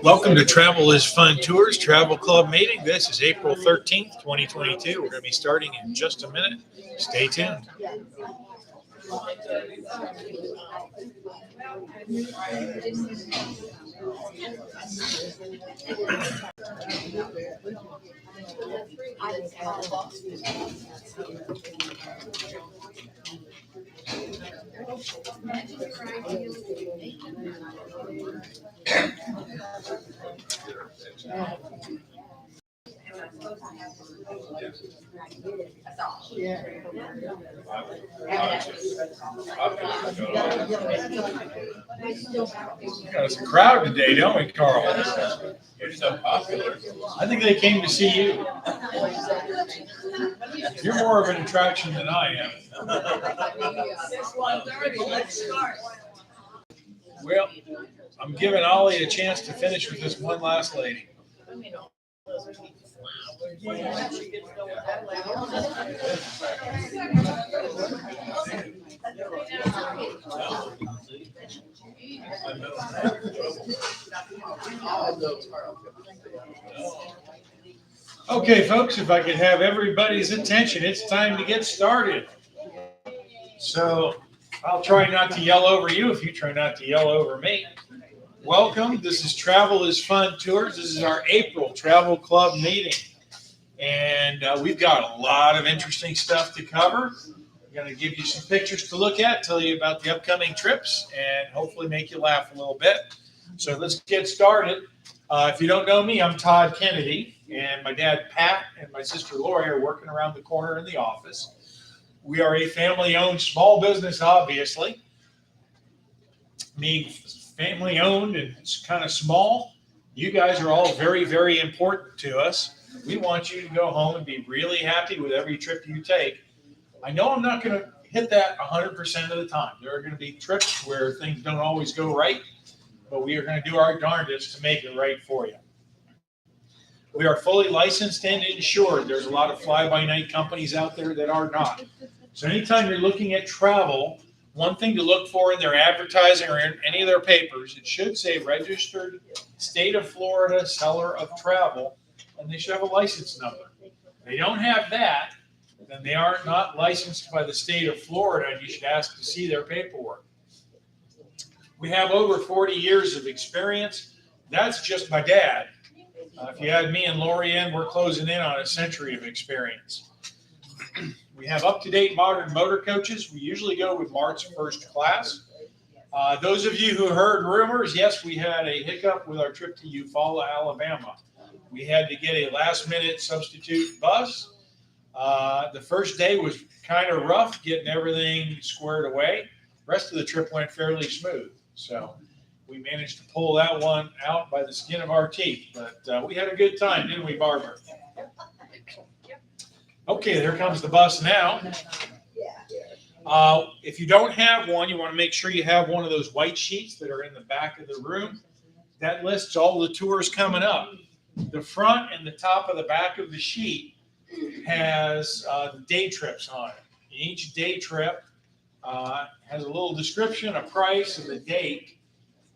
Welcome to Travel is Fun Tours Travel Club meeting. This is April 13th, 2022. We're going to be starting in just a minute. Stay tuned. Got us a crowd today, don't we, Carl? You're so popular. I think they came to see you. You're more of an attraction than I am. It's 1:30. Let's start. Well, I'm giving Ollie a chance to finish with this one last lady. Okay, folks, if I could have everybody's attention, it's time to get started. So I'll try not to yell over you if you try not to yell over me. Welcome. This is Travel is Fun Tours. This is our April Travel Club meeting. And we've got a lot of interesting stuff to cover. We're going to give you some pictures to look at, tell you about the upcoming trips, and hopefully make you laugh a little bit. So let's get started. If you don't know me, I'm Todd Kennedy, and my dad, Pat, and my sister, Lori, are working around the corner in the office. We are a family-owned small business, obviously. Being family-owned and it's kind of small, you guys are all very, very important to us. We want you to go home and be really happy with every trip you take. I know I'm not going to hit that 100% of the time. There are going to be trips where things don't always go right, but we are going to do our darndest to make it right for you. We are fully licensed and insured. There's a lot of fly-by-night companies out there that are not. So anytime you're looking at travel, one thing to look for in their advertising or in any of their papers, it should say registered state of Florida seller of travel, and they should have a license number. If they don't have that, then they are not licensed by the state of Florida, and you should ask to see their paperwork. We have over 40 years of experience. That's just my dad. If you add me and Lori in, we're closing in on a century of experience. We have up-to-date modern motor coaches. We usually go with Mart's first class. Those of you who heard rumors, yes, we had a hiccup with our trip to Eufaula, Alabama. We had to get a last-minute substitute bus. The first day was kind of rough getting everything squared away. The rest of the trip went fairly smooth. So we managed to pull that one out by the skin of our teeth. But we had a good time, didn't we, Barbara? Okay, there comes the bus now. If you don't have one, you want to make sure you have one of those white sheets that are in the back of the room. That lists all the tours coming up. The front and the top of the back of the sheet has the day trips on it. Each day trip has a little description, a price, and the date.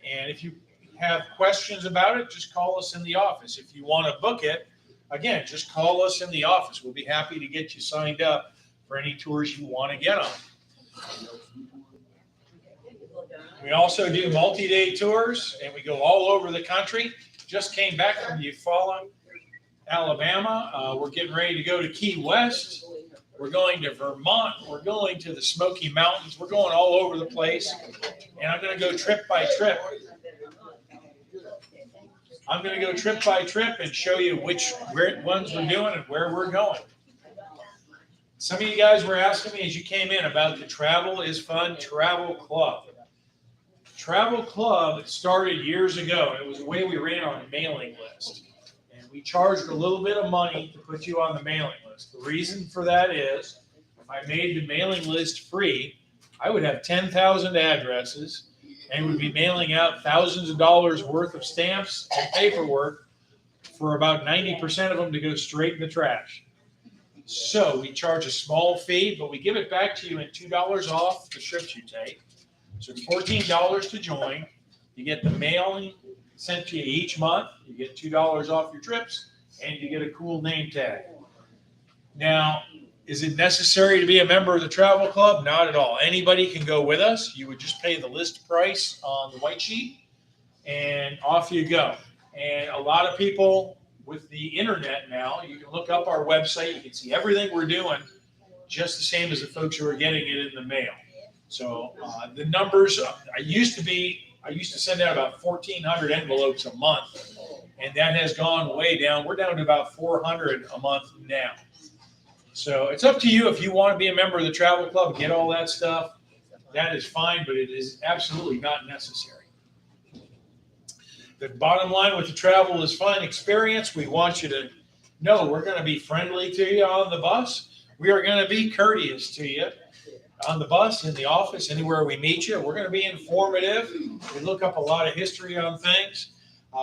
And if you have questions about it, just call us in the office. If you want to book it, again, just call us in the office. We'll be happy to get you signed up for any tours you want to get on. We also do multi-day tours, and we go all over the country. Just came back from Eufaula, Alabama. We're getting ready to go to Key West. We're going to Vermont. We're going to the Smoky Mountains. We're going all over the place, and I'm going to go trip by trip. I'm going to go trip by trip and show you which ones we're doing and where we're going. Some of you guys were asking me as you came in about the Travel is Fun Travel Club. Travel Club started years ago. It was the way we ran on a mailing list. And we charged a little bit of money to put you on the mailing list. The reason for that is if I made the mailing list free, I would have 10,000 addresses and would be mailing out thousands of dollars worth of stamps and paperwork for about 90% of them to go straight in the trash. So we charge a small fee, but we give it back to you in $2 off the trips you take. So $14 to join. You get the mailing sent to you each month. You get $2 off your trips, and you get a cool name tag. Now, is it necessary to be a member of the travel club? Not at all. Anybody can go with us. You would just pay the list price on the white sheet, and off you go. And a lot of people with the internet now, you can look up our website. You can see everything we're doing, just the same as the folks who are getting it in the mail. So the numbers, I used to send out about 1,400 envelopes a month, and that has gone way down. We're down to about 400 a month now. So it's up to you if you want to be a member of the travel club, get all that stuff. That is fine, but it is absolutely not necessary. The bottom line with the travel is fun experience. We want you to know we're going to be friendly to you on the bus. We are going to be courteous to you on the bus, in the office, anywhere we meet you. We're going to be informative. We look up a lot of history on things.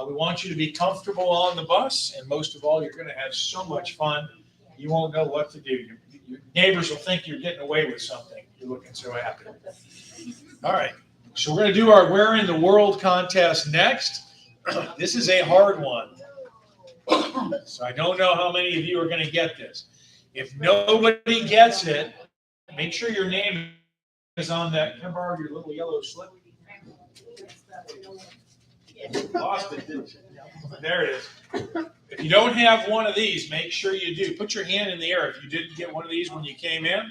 We want you to be comfortable on the bus, and most of all, you're going to have so much fun. You won't know what to do. Your neighbors will think you're getting away with something. You're looking so happy. All right. So we're going to do our Where in the World contest next. This is a hard one. So I don't know how many of you are going to get this. If nobody gets it, make sure your name is on that. Can I borrow your little yellow slip? Lost it, didn't you? There it is. If you don't have one of these, make sure you do. Put your hand in the air if you didn't get one of these when you came in.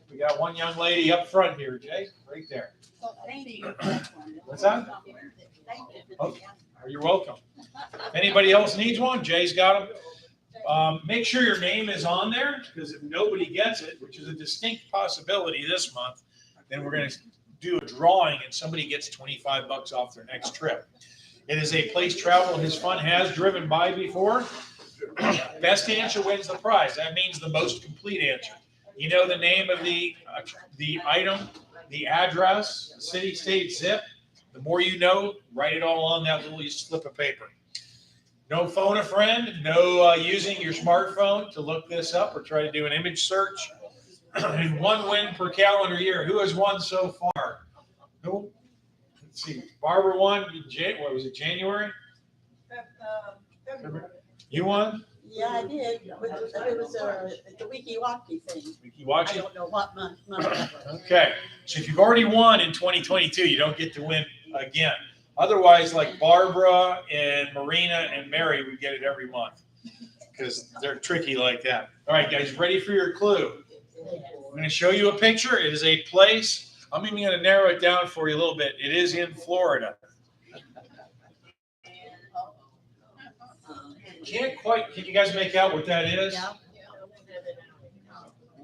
We got one young lady up front here, Jay, right there. What's that? Oh, you're welcome. If anybody else needs one, Jay's got them. Make sure your name is on there, because if nobody gets it, which is a distinct possibility this month, then we're going to do a drawing and somebody gets $25 off their next trip. It is a place Travel His Fun has driven by before. Best answer wins the prize. That means the most complete answer. You know the name of the item, the address, the city, state, zip. The more you know, write it all on that little slip of paper. No phone a friend, no using your smartphone to look this up or try to do an image search. And one win per calendar year. Who has won so far? Who? Let's see. Barbara won. What was it, January? February. You won? Yeah, I did. It was the Wiki-Waki thing. Wiki-Waki? I don't know what month that was. Okay. So if you've already won in 2022, you don't get to win again. Otherwise, like Barbara and Marina and Mary would get it every month because they're tricky like that. All right, guys, ready for your clue? I'm going to show you a picture. It is a place. I'm even going to narrow it down for you a little bit. It is in Florida. Can't quite. Can you guys make out what that is?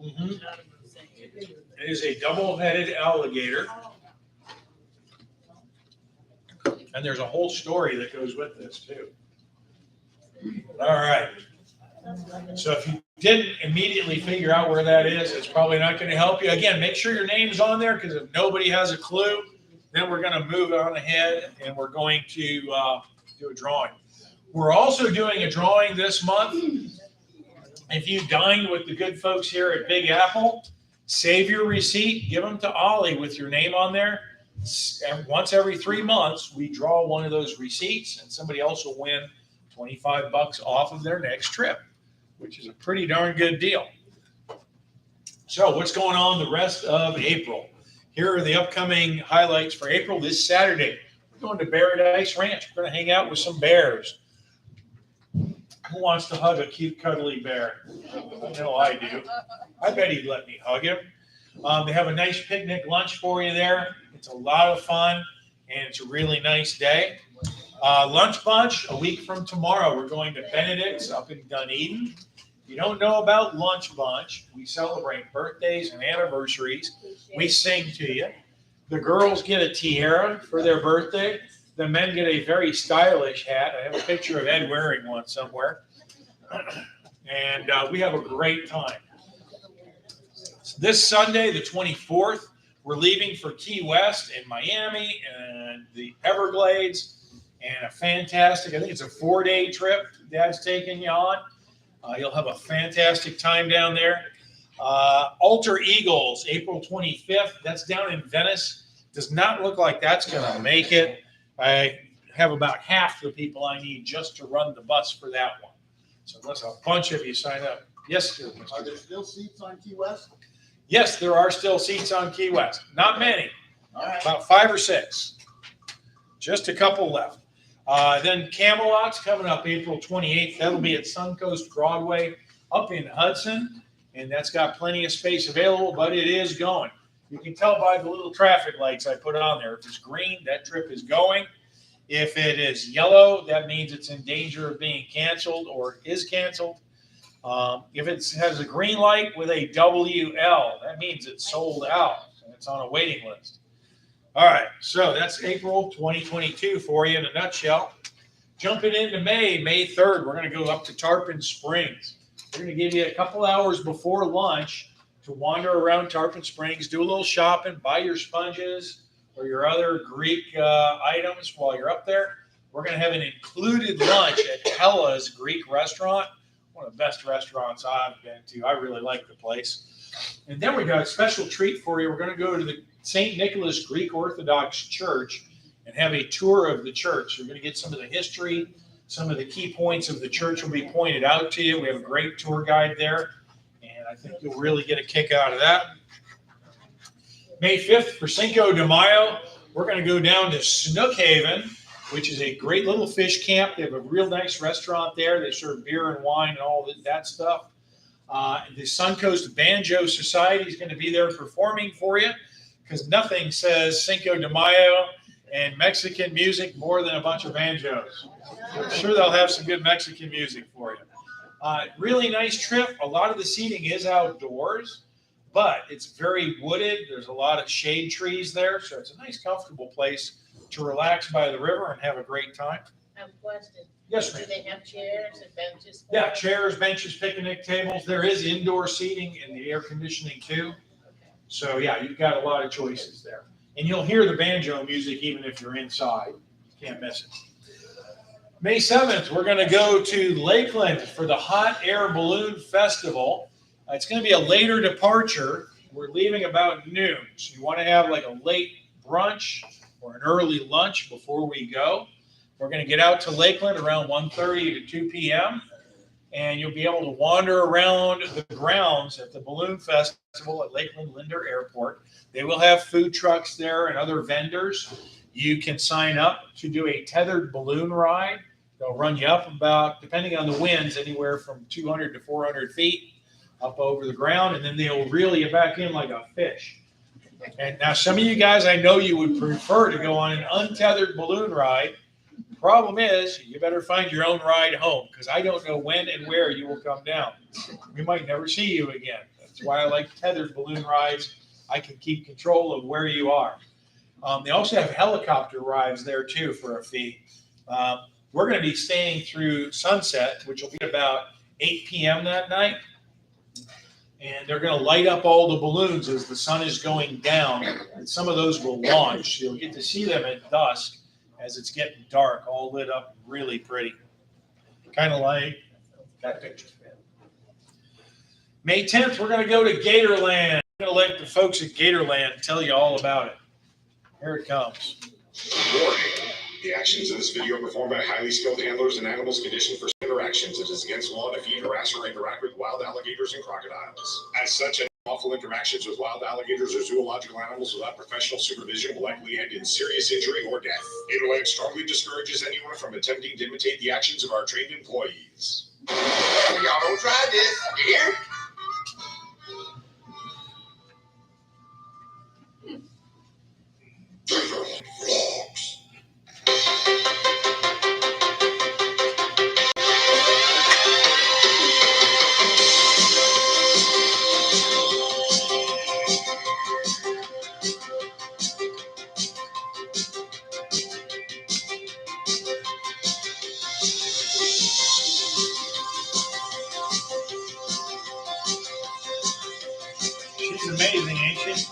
Mm-hmm. It is a double-headed alligator. And there's a whole story that goes with this, too. All right. So if you didn't immediately figure out where that is, it's probably not going to help you. Again, make sure your name's on there, because if nobody has a clue, then we're going to move on ahead and we're going to do a drawing. We're also doing a drawing this month. If you dined with the good folks here at Big Apple, save your receipt, give them to Ollie with your name on there. And once every 3 months, we draw one of those receipts, and somebody else will win $25 off of their next trip, which is a pretty darn good deal. So what's going on the rest of April? Here are the upcoming highlights for April. This Saturday, we're going to Paradise Ranch. We're going to hang out with some bears. Who wants to hug a cute, cuddly bear? I know I do. I bet he'd let me hug him. They have a nice picnic lunch for you there. It's a lot of fun, and it's a really nice day. Lunch bunch, a week from tomorrow, we're going to Benedict's up in Dunedin. If you don't know about Lunch Bunch, we celebrate birthdays and anniversaries. We sing to you. The girls get a tiara for their birthday. The men get a very stylish hat. I have a picture of Ed wearing one somewhere. And we have a great time. This Sunday, the 24th, we're leaving for Key West and Miami and the Everglades. And a fantastic, I think it's a 4-day trip Dad's taking you on. You'll have a fantastic time down there. Alter Eagles, April 25th. That's down in Venice. Does not look like that's going to make it. I have about half the people I need just to run the bus for that one. So unless a bunch of you sign up. Yes, sir. Are there still seats on Key West? Yes, there are still seats on Key West. Not many. All right. About 5 or 6. Just a couple left. Then Camelot's coming up April 28th. That'll be at Suncoast Broadway up in Hudson. And that's got plenty of space available, but it is going. You can tell by the little traffic lights I put on there. If it's green, that trip is going. If it is yellow, that means it's in danger of being canceled or is canceled. If it has a green light with a WL, that means it's sold out and it's on a waiting list. All right, so that's April 2022 for you in a nutshell. Jumping into May 3rd, we're going to go up to Tarpon Springs. We're going to give you a couple hours before lunch to wander around Tarpon Springs, do a little shopping, buy your sponges or your other Greek items while you're up there. We're going to have an included lunch at Hella's Greek restaurant, one of the best restaurants I've been to. I really like the place. And then we got a special treat for you. We're going to go to the St. Nicholas Greek Orthodox Church and have a tour of the church. You're going to get some of the history, some of the key points of the church will be pointed out to you. We have a great tour guide there, and I think you'll really get a kick out of that. May 5th for Cinco de Mayo, we're going to go down to Snook Haven, which is a great little fish camp. They have a real nice restaurant there. They serve beer and wine and all that stuff. The Suncoast Banjo Society is going to be there performing for you because nothing says Cinco de Mayo and Mexican music more than a bunch of banjos. I'm sure they'll have some good Mexican music for you. Really nice trip. A lot of the seating is outdoors, but it's very wooded. There's a lot of shade trees there, so it's a nice, comfortable place to relax by the river and have a great time. I have a question. Yes, ma'am. Do they have chairs and benches? Yeah, chairs, benches, picnic tables. There is indoor seating and the air conditioning too. So yeah, you've got a lot of choices there. And you'll hear the banjo music even if you're inside. You can't miss it. May 7th, we're going to go to Lakeland for the Hot Air Balloon Festival. It's going to be a later departure. We're leaving about noon. So you want to have like a late brunch or an early lunch before we go. We're going to get out to Lakeland around 1:30 to 2 p.m. And you'll be able to wander around the grounds at the Balloon Festival at Lakeland Linder Airport. They will have food trucks there and other vendors. You can sign up to do a tethered balloon ride. They'll run you up about, depending on the winds, anywhere from 200 to 400 feet up over the ground, and then they'll reel you back in like a fish. And now some of you guys, I know you would prefer to go on an untethered balloon ride. The problem is you better find your own ride home because I don't know when and where you will come down. We might never see you again. That's why I like tethered balloon rides. I can keep control of where you are. They also have helicopter rides there too for a fee. We're going to be staying through sunset, which will be about 8 p.m. that night. And they're going to light up all the balloons as the sun is going down. And some of those will launch. You'll get to see them at dusk as it's getting dark, all lit up really pretty. Kind of like that picture. May 10th, we're going to go to Gatorland. I'm going to let the folks at Gatorland tell you all about it. Here it comes. Warning. The actions in this video are performed by highly skilled handlers and animals conditioned for interactions. It is against the law to feed, harass, or interact with wild alligators and crocodiles. As such, any unlawful interactions with wild alligators or zoological animals without professional supervision will likely end in serious injury or death. Gatorland strongly discourages anyone from attempting to imitate the actions of our trained employees. Y'all don't try this. You hear? Vlogs. She's amazing, ain't she?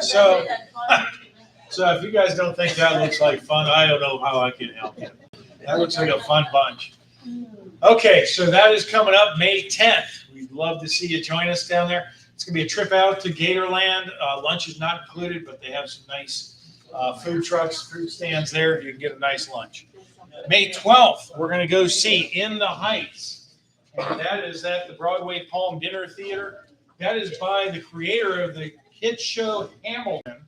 So, so if you guys don't think that looks like fun, I don't know how I can help you. That looks like a fun bunch. Okay, so that is coming up May 10th. We'd love to see you join us down there. It's going to be a trip out to Gatorland. Lunch is not included, but they have some nice food trucks, food stands there. You can get a nice lunch. May 12th, we're going to go see In the Heights. And that is at the Broadway Palm Dinner Theater. That is by the creator of the hit show Hamilton,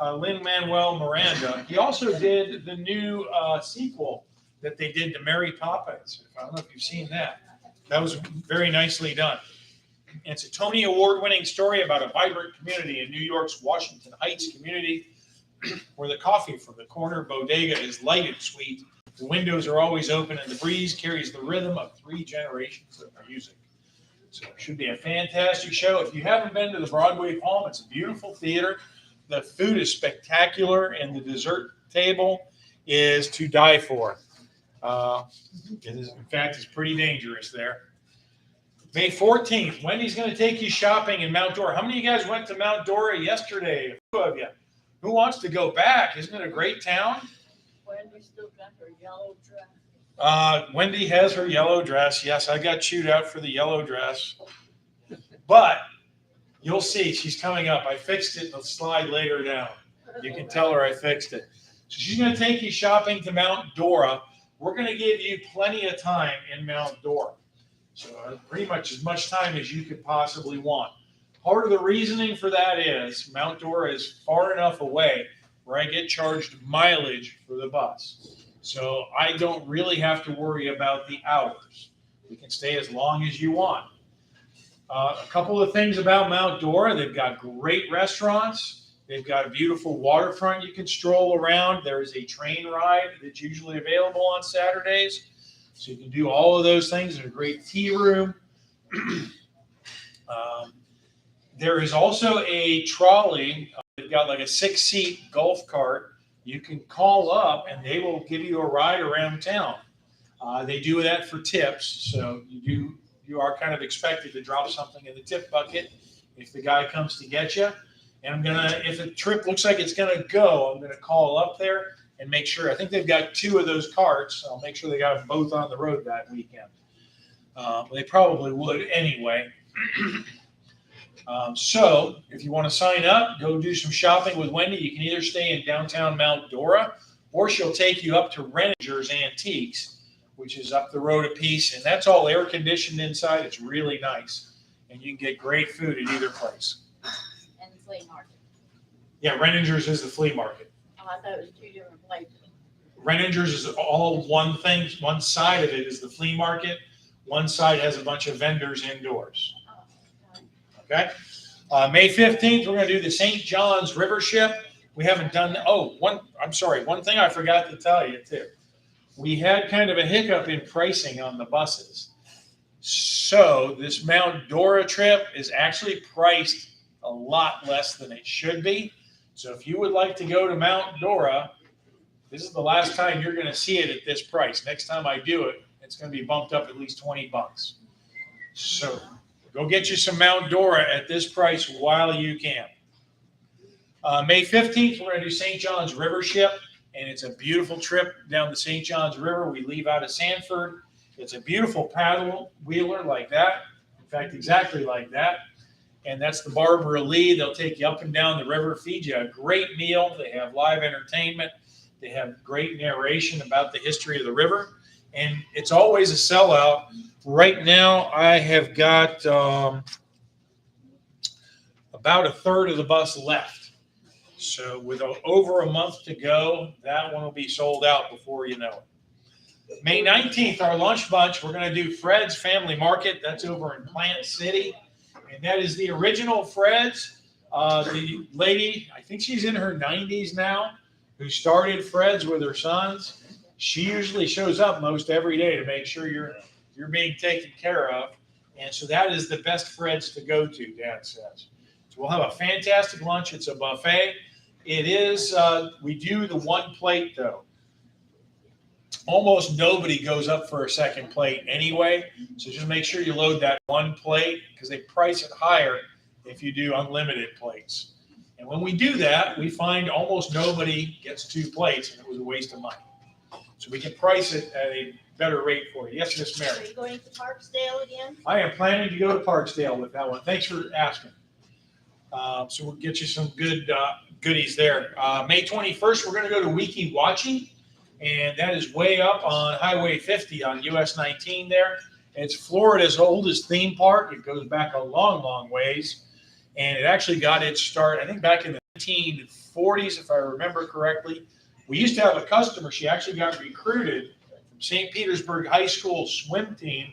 Lin-Manuel Miranda. He also did the new sequel that they did to Mary Poppins. I don't know if you've seen that. That was very nicely done. It's a Tony Award-winning story about a vibrant community in New York's Washington Heights community where the coffee from the corner bodega is light and sweet. The windows are always open and the breeze carries the rhythm of 3 generations of music. So it should be a fantastic show. If you haven't been to the Broadway Palm, it's a beautiful theater. The food is spectacular and the dessert table is to die for. In fact, it's pretty dangerous there. May 14th, Wendy's going to take you shopping in Mount Dora. How many of you guys went to Mount Dora yesterday? A few of you. Who wants to go back? Isn't it a great town? Wendy still got her yellow dress. Wendy has her yellow dress. Yes, I got chewed out for the yellow dress. But you'll see, she's coming up. I fixed it in the slide later down. You can tell her I fixed it. So she's going to take you shopping to Mount Dora. We're going to give you plenty of time in Mount Dora. So pretty much as much time as you could possibly want. Part of the reasoning for that is Mount Dora is far enough away where I get charged mileage for the bus. So I don't really have to worry about the hours. We can stay as long as you want. A couple of things about Mount Dora. They've got great restaurants. They've got a beautiful waterfront you can stroll around. There is a train ride that's usually available on Saturdays. So you can do all of those things. There's a great tea room. There is also a trolley. They've got like a 6-seat golf cart. You can call up and they will give you a ride around town. They do that for tips. So you are kind of expected to drop something in the tip bucket if the guy comes to get you. And if a trip looks like it's gonna go, I'm gonna call up there and make sure. I think they've got 2 of those carts. I'll make sure they got them both on the road that weekend. They probably would anyway. So if you want to sign up, go do some shopping with Wendy. You can either stay in downtown Mount Dora, or she'll take you up to Renninger's Antiques, which is up the road a piece, and that's all air conditioned inside. It's really nice, and you can get great food at either place. And the flea market. Yeah, Renninger's is the flea market. Oh, I thought it was 2 different places. Renninger's is all one thing. One side of it is the flea market. One side has a bunch of vendors indoors. Okay. May 15th, we're going to do the St. John's Rivership. We haven't done, one thing I forgot to tell you too. We had kind of a hiccup in pricing on the buses. So this Mount Dora trip is actually priced a lot less than it should be. So if you would like to go to Mount Dora, this is the last time you're going to see it at this price. Next time I do it, it's going to be bumped up at least $20. So go get you some Mount Dora at this price while you can. May 15th, we're going to do St. John's Rivership, and it's a beautiful trip down the St. John's River. We leave out of Sanford. It's a beautiful paddle wheeler like that. In fact, exactly like that. And that's the Barbara Lee. They'll take you up and down the river, feed you a great meal. They have live entertainment. They have great narration about the history of the river. And it's always a sellout. Right now, I have got about a third of the bus left. So with over a month to go, that one will be sold out before you know it. May 19th, our lunch bunch, we're going to do Fred's Family Market. That's over in Plant City. And that is the original Fred's. The lady, I think she's in her 90s now, who started Fred's with her sons. She usually shows up most every day to make sure you're being taken care of. And so that is the best Fred's to go to, Dad says. So we'll have a fantastic lunch. It's a buffet. It is, we do the one plate, though. Almost nobody goes up for a second plate anyway. So just make sure you load that one plate because they price it higher if you do unlimited plates. And when we do that, we find almost nobody gets 2 plates, and it was a waste of money. So we can price it at a better rate for you. Yes, Miss Mary. Are you going to Parksdale again? I am planning to go to Parksdale with that one. Thanks for asking. So we'll get you some good goodies there. May 21st, we're going to go to Weeki Wachee. And that is way up on Highway 50 on US 19 there. It's Florida's oldest theme park. It goes back a long, long ways. And it actually got its start, I think, back in the 1940s, if I remember correctly. We used to have a customer. She actually got recruited from St. Petersburg High School swim team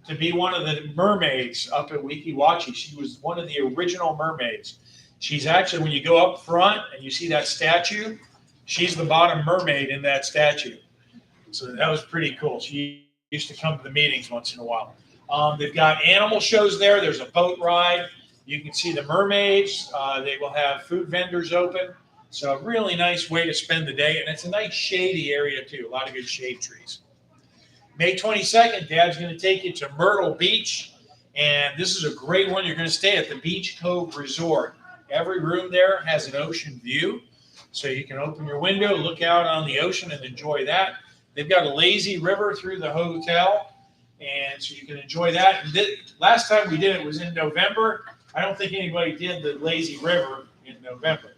to be one of the mermaids up at Weeki Wachee. She was one of the original mermaids. She's actually, when you go up front and you see that statue, she's the bottom mermaid in that statue. So that was pretty cool. She used to come to the meetings once in a while. They've got animal shows there. There's a boat ride. You can see the mermaids. They will have food vendors open. So a really nice way to spend the day. And it's a nice shady area too. A lot of good shade trees. May 22nd, Dad's going to take you to Myrtle Beach. And this is a great one. You're going to stay at the Beach Cove Resort. Every room there has an ocean view. So you can open your window, look out on the ocean, and enjoy that. They've got a lazy river through the hotel, and so you can enjoy that. And last time we did it was in November. I don't think anybody did the lazy river in November.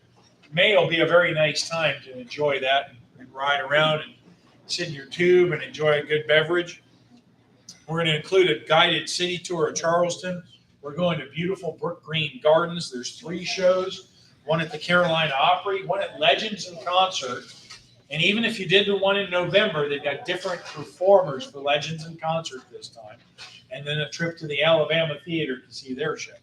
May will be a very nice time to enjoy that and ride around and sit in your tube and enjoy a good beverage. We're going to include a guided city tour of Charleston. We're going to beautiful Brook Green Gardens. There's 3 shows. One at the Carolina Opry, one at Legends in Concert. And even if you did the one in November, they've got different performers for Legends in Concert this time. And then a trip to the Alabama Theater to see their show.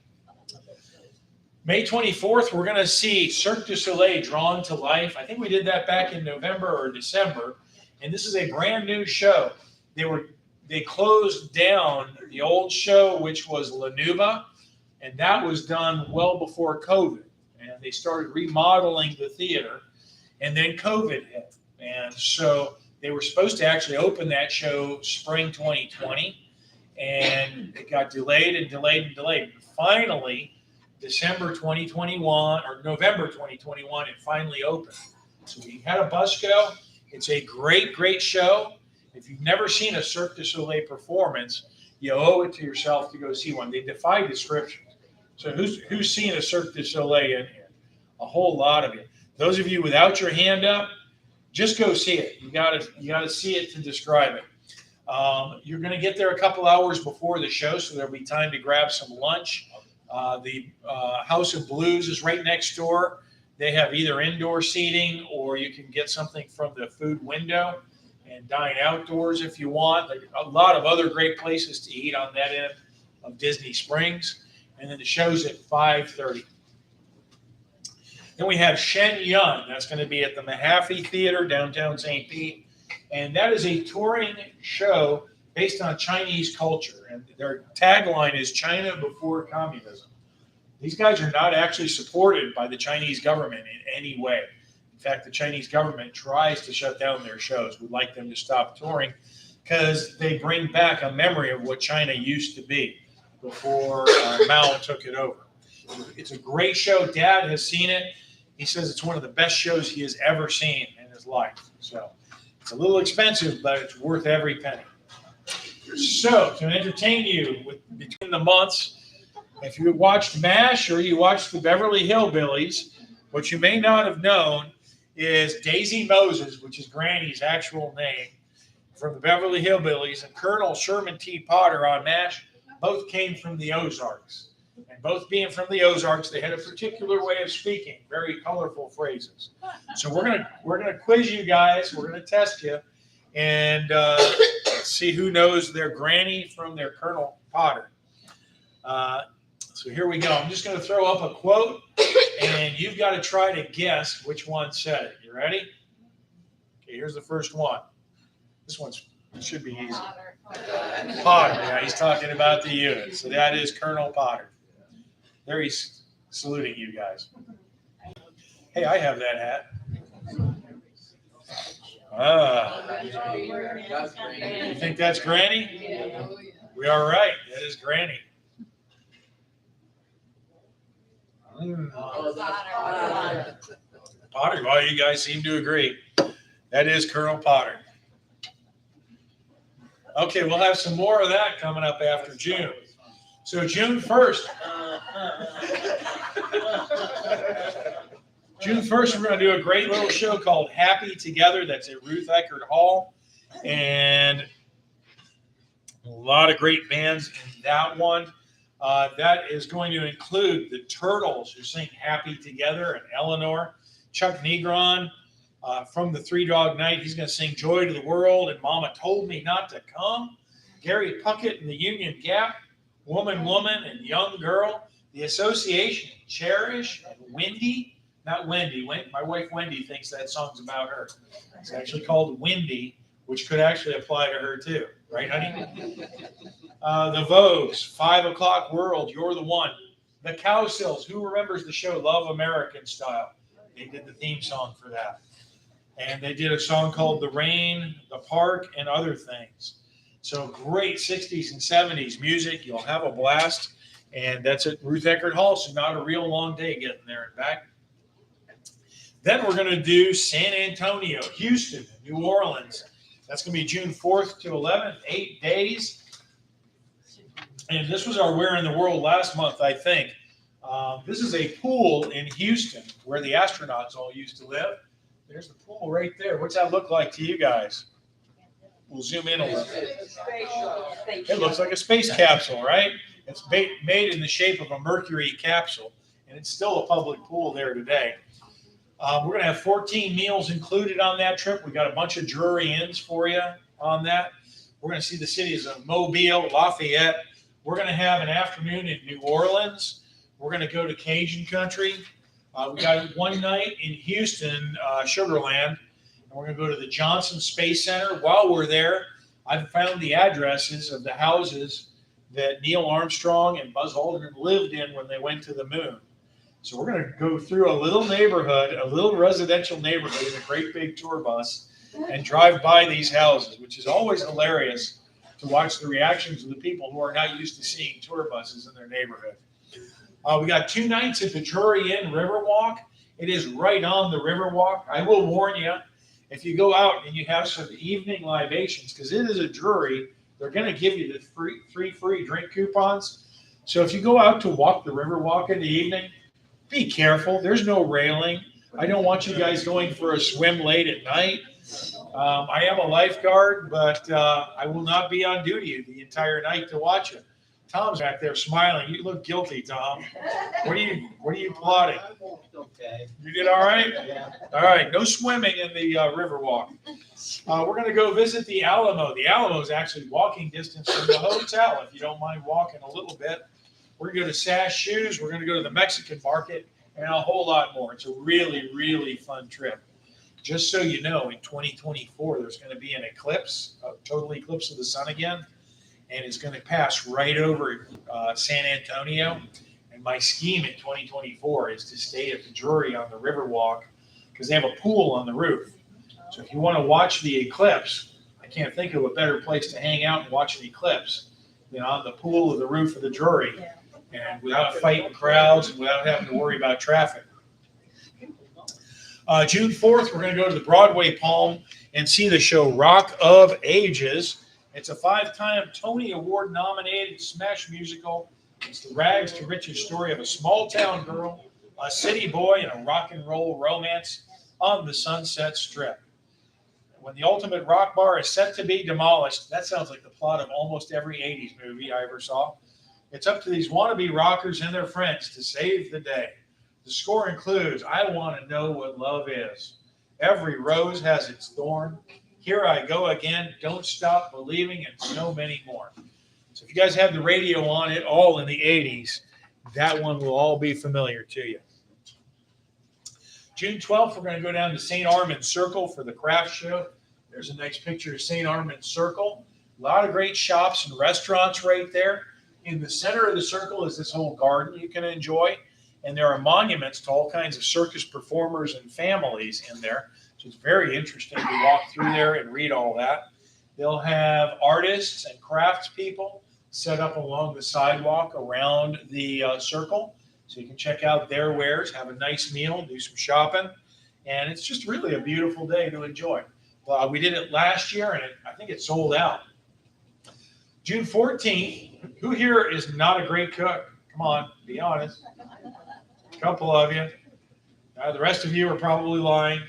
May 24th, we're going to see Cirque Du Soleil Drawn to Life. I think we did that back in November or December. And this is a brand new show. They closed down the old show, which was La Nuba. And that was done well before COVID. And they started remodeling the theater, and then COVID hit. And so they were supposed to actually open that show spring 2020, and it got delayed and delayed and delayed. Finally, December 2021 or November 2021, it finally opened. So we had a bus go. It's a great, great show. If you've never seen a Cirque du Soleil performance, you owe it to yourself to go see one. They defy description. So who's seen a Cirque du Soleil in here? A whole lot of you. Those of you without your hand up, just go see it. You gotta see it to describe it. You're going to get there a couple hours before the show, so there'll be time to grab some lunch. The House of Blues is right next door. They have either indoor seating or you can get something from the food window and dine outdoors if you want. There's a lot of other great places to eat on that end of Disney Springs. And then the show's at 5:30. Then we have Shen Yun. That's going to be at the Mahaffey Theater, downtown St. Pete. And that is a touring show based on Chinese culture. And their tagline is China before communism. These guys are not actually supported by the Chinese government in any way. In fact, the Chinese government tries to shut down their shows. We'd like them to stop touring because they bring back a memory of what China used to be before Mao took it over. It's a great show. Dad has seen it. He says it's one of the best shows he has ever seen in his life. So it's a little expensive, but it's worth every penny. So to entertain you between the months, if you watched MASH or you watched the Beverly Hillbillies, what you may not have known is Daisy Moses, which is Granny's actual name, from the Beverly Hillbillies, and Colonel Sherman T. Potter on MASH, both came from the Ozarks. And both being from the Ozarks, they had a particular way of speaking, very colorful phrases. So we're gonna quiz you guys. We're gonna test you, and see who knows their Granny from their Colonel Potter. So here we go. I'm just going to throw up a quote, and you've got to try to guess which one said it. You ready? Okay, here's the first one. This one should be easy. Potter. Yeah, he's talking about the unit. So that is Colonel Potter. There he's saluting you guys. Hey, I have that hat. You think that's Granny? We are right. That is Granny. Potter. Well, you guys seem to agree. That is Colonel Potter. Okay, we'll have some more of that coming up after June. So June 1st. June 1st, we're going to do a great little show called Happy Together. That's at Ruth Eckerd Hall. And a lot of great bands in that one. That is going to include the Turtles, who sing Happy Together, and Eleanor. Chuck Negron from the Three Dog Night. He's going to sing Joy to the World and Mama Told Me Not to Come. Gary Puckett and the Union Gap. Woman, and Young Girl. The Association, Cherish, and Wendy. Not Wendy. My wife Wendy thinks that song's about her. It's actually called Wendy, which could actually apply to her too. Right, honey? The Vogues, 5 O'Clock World, You're the One. The Cowsills, who remembers the show Love American Style? They did the theme song for that. And they did a song called The Rain, The Park, and Other Things. So great 60s and 70s music. You'll have a blast. And that's at Ruth Eckerd Hall, so not a real long day getting there and back. Then we're going to do San Antonio, Houston, New Orleans. That's going to be June 4th to 11th, 8 days. And this was our Where in the World last month, I think. This is a pool in Houston where the astronauts all used to live. There's the pool right there. What's that look like to you guys? We'll zoom in a little bit. It looks like a space capsule, right? It's made in the shape of a Mercury capsule, and it's still a public pool there today. We're going to have 14 meals included on that trip. We got a bunch of Jury Inns for you on that. We're going to see the cities of Mobile, Lafayette. We're going to have an afternoon in New Orleans. We're going to go to Cajun country. We got one night in Houston, Sugarland. And we're going to go to the Johnson Space Center. While we're there, I've found the addresses of the houses that Neil Armstrong and Buzz Aldrin lived in when they went to the moon. So we're going to go through a little neighborhood, a little residential neighborhood in a great big tour bus and drive by these houses, which is always hilarious to watch the reactions of the people who are not used to seeing tour buses in their neighborhood. We got 2 nights at the Jury Inn Riverwalk. It is right on the Riverwalk. I will warn you, if you go out and you have some evening libations, because it is a jury, they're going to give you the free drink coupons. So if you go out to walk the Riverwalk in the evening, be careful. There's no railing. I don't want you guys going for a swim late at night. I am a lifeguard, but I will not be on duty the entire night to watch it. Tom's back there smiling. You look guilty, Tom. What are you plotting? Okay. You did all right? Yeah. All right. No swimming in the Riverwalk. We're going to go visit the Alamo. The Alamo is actually walking distance from the hotel, if you don't mind walking a little bit. We're going to go to Sash Shoes. We're going to go to the Mexican market and a whole lot more. It's a really, really fun trip. Just so you know, in 2024, there's going to be an eclipse, a total eclipse of the sun again, and it's going to pass right over San Antonio. And my scheme in 2024 is to stay at the Jury on the Riverwalk because they have a pool on the roof. So if you want to watch the eclipse, I can't think of a better place to hang out and watch an eclipse than on the pool of the roof of the Jury. And without fighting crowds and without having to worry about traffic. June 4th, we're going to go to the Broadway Palm and see the show Rock of Ages. It's a 5-time Tony Award nominated smash musical. It's the rags to riches story of a small town girl, a city boy, and a rock and roll romance on the Sunset Strip. When the ultimate rock bar is set to be demolished, that sounds like the plot of almost every 80s movie I ever saw. It's up to these wannabe rockers and their friends to save the day. The score includes I Want to Know What Love Is. Every rose has its thorn. Here I Go Again. Don't Stop Believing, and so many more. So if you guys have the radio on at all in the 80s, that one will all be familiar to you. June 12th, we're going to go down to St. Armand's Circle for the craft show. There's a nice picture of St. Armand's Circle. A lot of great shops and restaurants right there. In the center of the circle is this whole garden you can enjoy. And there are monuments to all kinds of circus performers and families in there. So it's very interesting to walk through there and read all that. They'll have artists and craftspeople set up along the sidewalk around the circle. So you can check out their wares, have a nice meal, do some shopping. And it's just really a beautiful day to enjoy. We did it last year, and I think it sold out. June 14th, who here is not a great cook? Come on, be honest. A couple of you. The rest of you are probably lying.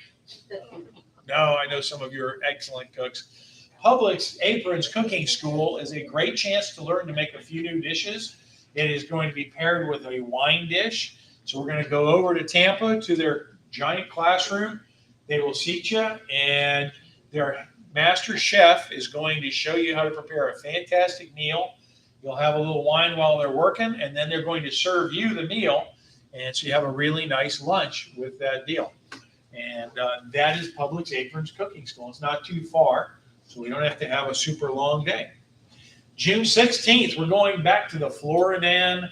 No, I know some of you are excellent cooks. Publix Aprons Cooking School is a great chance to learn to make a few new dishes. It is going to be paired with a wine dish. So we're going to go over to Tampa to their giant classroom. They will seat you, and their master chef is going to show you how to prepare a fantastic meal. You'll have a little wine while they're working, and then they're going to serve you the meal. And so you have a really nice lunch with that deal. And that is Publix Aprons Cooking School. It's not too far, so we don't have to have a super long day. June 16th, we're going back to the Floridan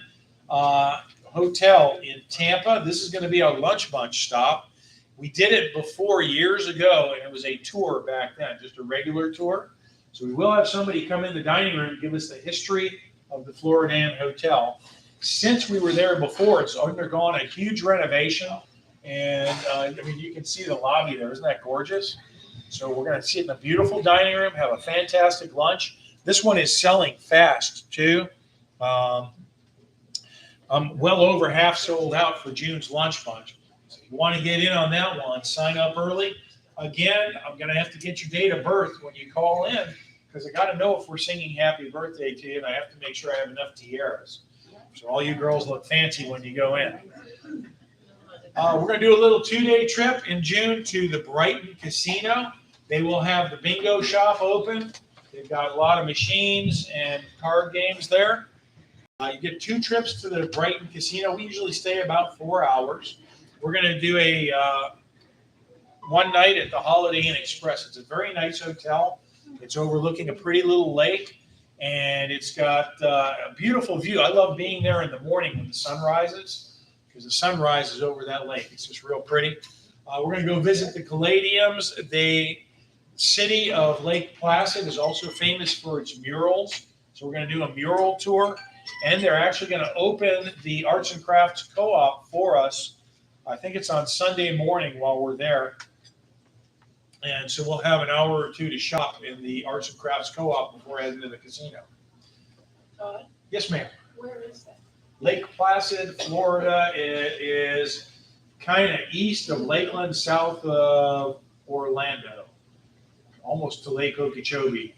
Hotel in Tampa. This is going to be a lunch bunch stop. We did it before years ago, and it was a tour back then, just a regular tour. So we will have somebody come in the dining room and give us the history of the Floridan Hotel. Since we were there before, it's undergone a huge renovation. And you can see the lobby there. Isn't that gorgeous? So we're going to sit in a beautiful dining room, have a fantastic lunch. This one is selling fast, too. I'm well over half sold out for June's lunch bunch. So if you want to get in on that one, sign up early. Again, I'm going to have to get your date of birth when you call in, because I got to know if we're singing happy birthday to you, and I have to make sure I have enough tiaras. So all you girls look fancy when you go in. We're going to do a little 2-day trip in June to the Brighton Casino. They will have the bingo shop open. They've got a lot of machines and card games there. You get 2 trips to the Brighton Casino. We usually stay about 4 hours. We're going to do a one night at the Holiday Inn Express. It's a very nice hotel. It's overlooking a pretty little lake, and it's got a beautiful view. I love being there in the morning when the sun rises, because the sun rises over that lake. It's just real pretty. We're going to go visit the Caladiums. The city of Lake Placid is also famous for its murals. So we're going to do a mural tour, and they're actually going to open the Arts and Crafts Co-op for us. I think it's on Sunday morning while we're there. And so we'll have an hour or two to shop in the Arts and Crafts Co-op before heading to the casino. Yes, ma'am. Where is that? Lake Placid, Florida. It is kind of east of Lakeland, south of Orlando, almost to Lake Okeechobee.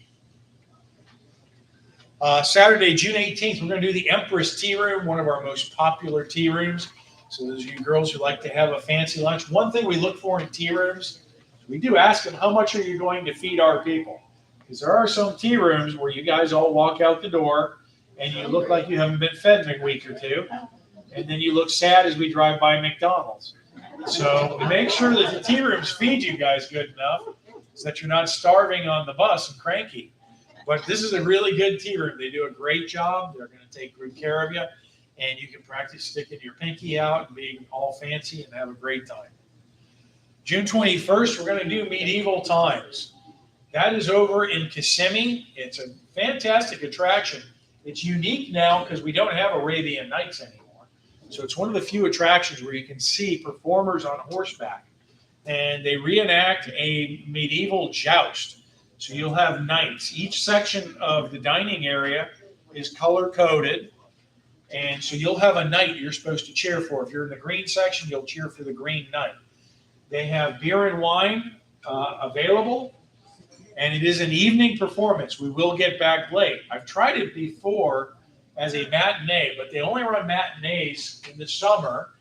Saturday, June 18th, we're going to do the Empress Tea Room, one of our most popular tea rooms. So those of you girls who like to have a fancy lunch, one thing we look for in tea rooms, we do ask them, how much are you going to feed our people? Because there are some tea rooms where you guys all walk out the door and you look like you haven't been fed in a week or two. And then you look sad as we drive by McDonald's. So we make sure that the tea rooms feed you guys good enough so that you're not starving on the bus and cranky. But this is a really good tea room. They do a great job. They're going to take good care of you. And you can practice sticking your pinky out and being all fancy and have a great time. June 21st, we're going to do Medieval Times. That is over in Kissimmee. It's a fantastic attraction. It's unique now because we don't have Arabian Nights anymore. So it's one of the few attractions where you can see performers on horseback. and they reenact a medieval joust. So you'll have knights. Each section of the dining area is color-coded, and so you'll have a knight you're supposed to cheer for. If you're in the green section, you'll cheer for the green knight. They have beer and wine available, and it is an evening performance. We will get back late. I've tried it before as a matinee, but they only run matinees in the summer,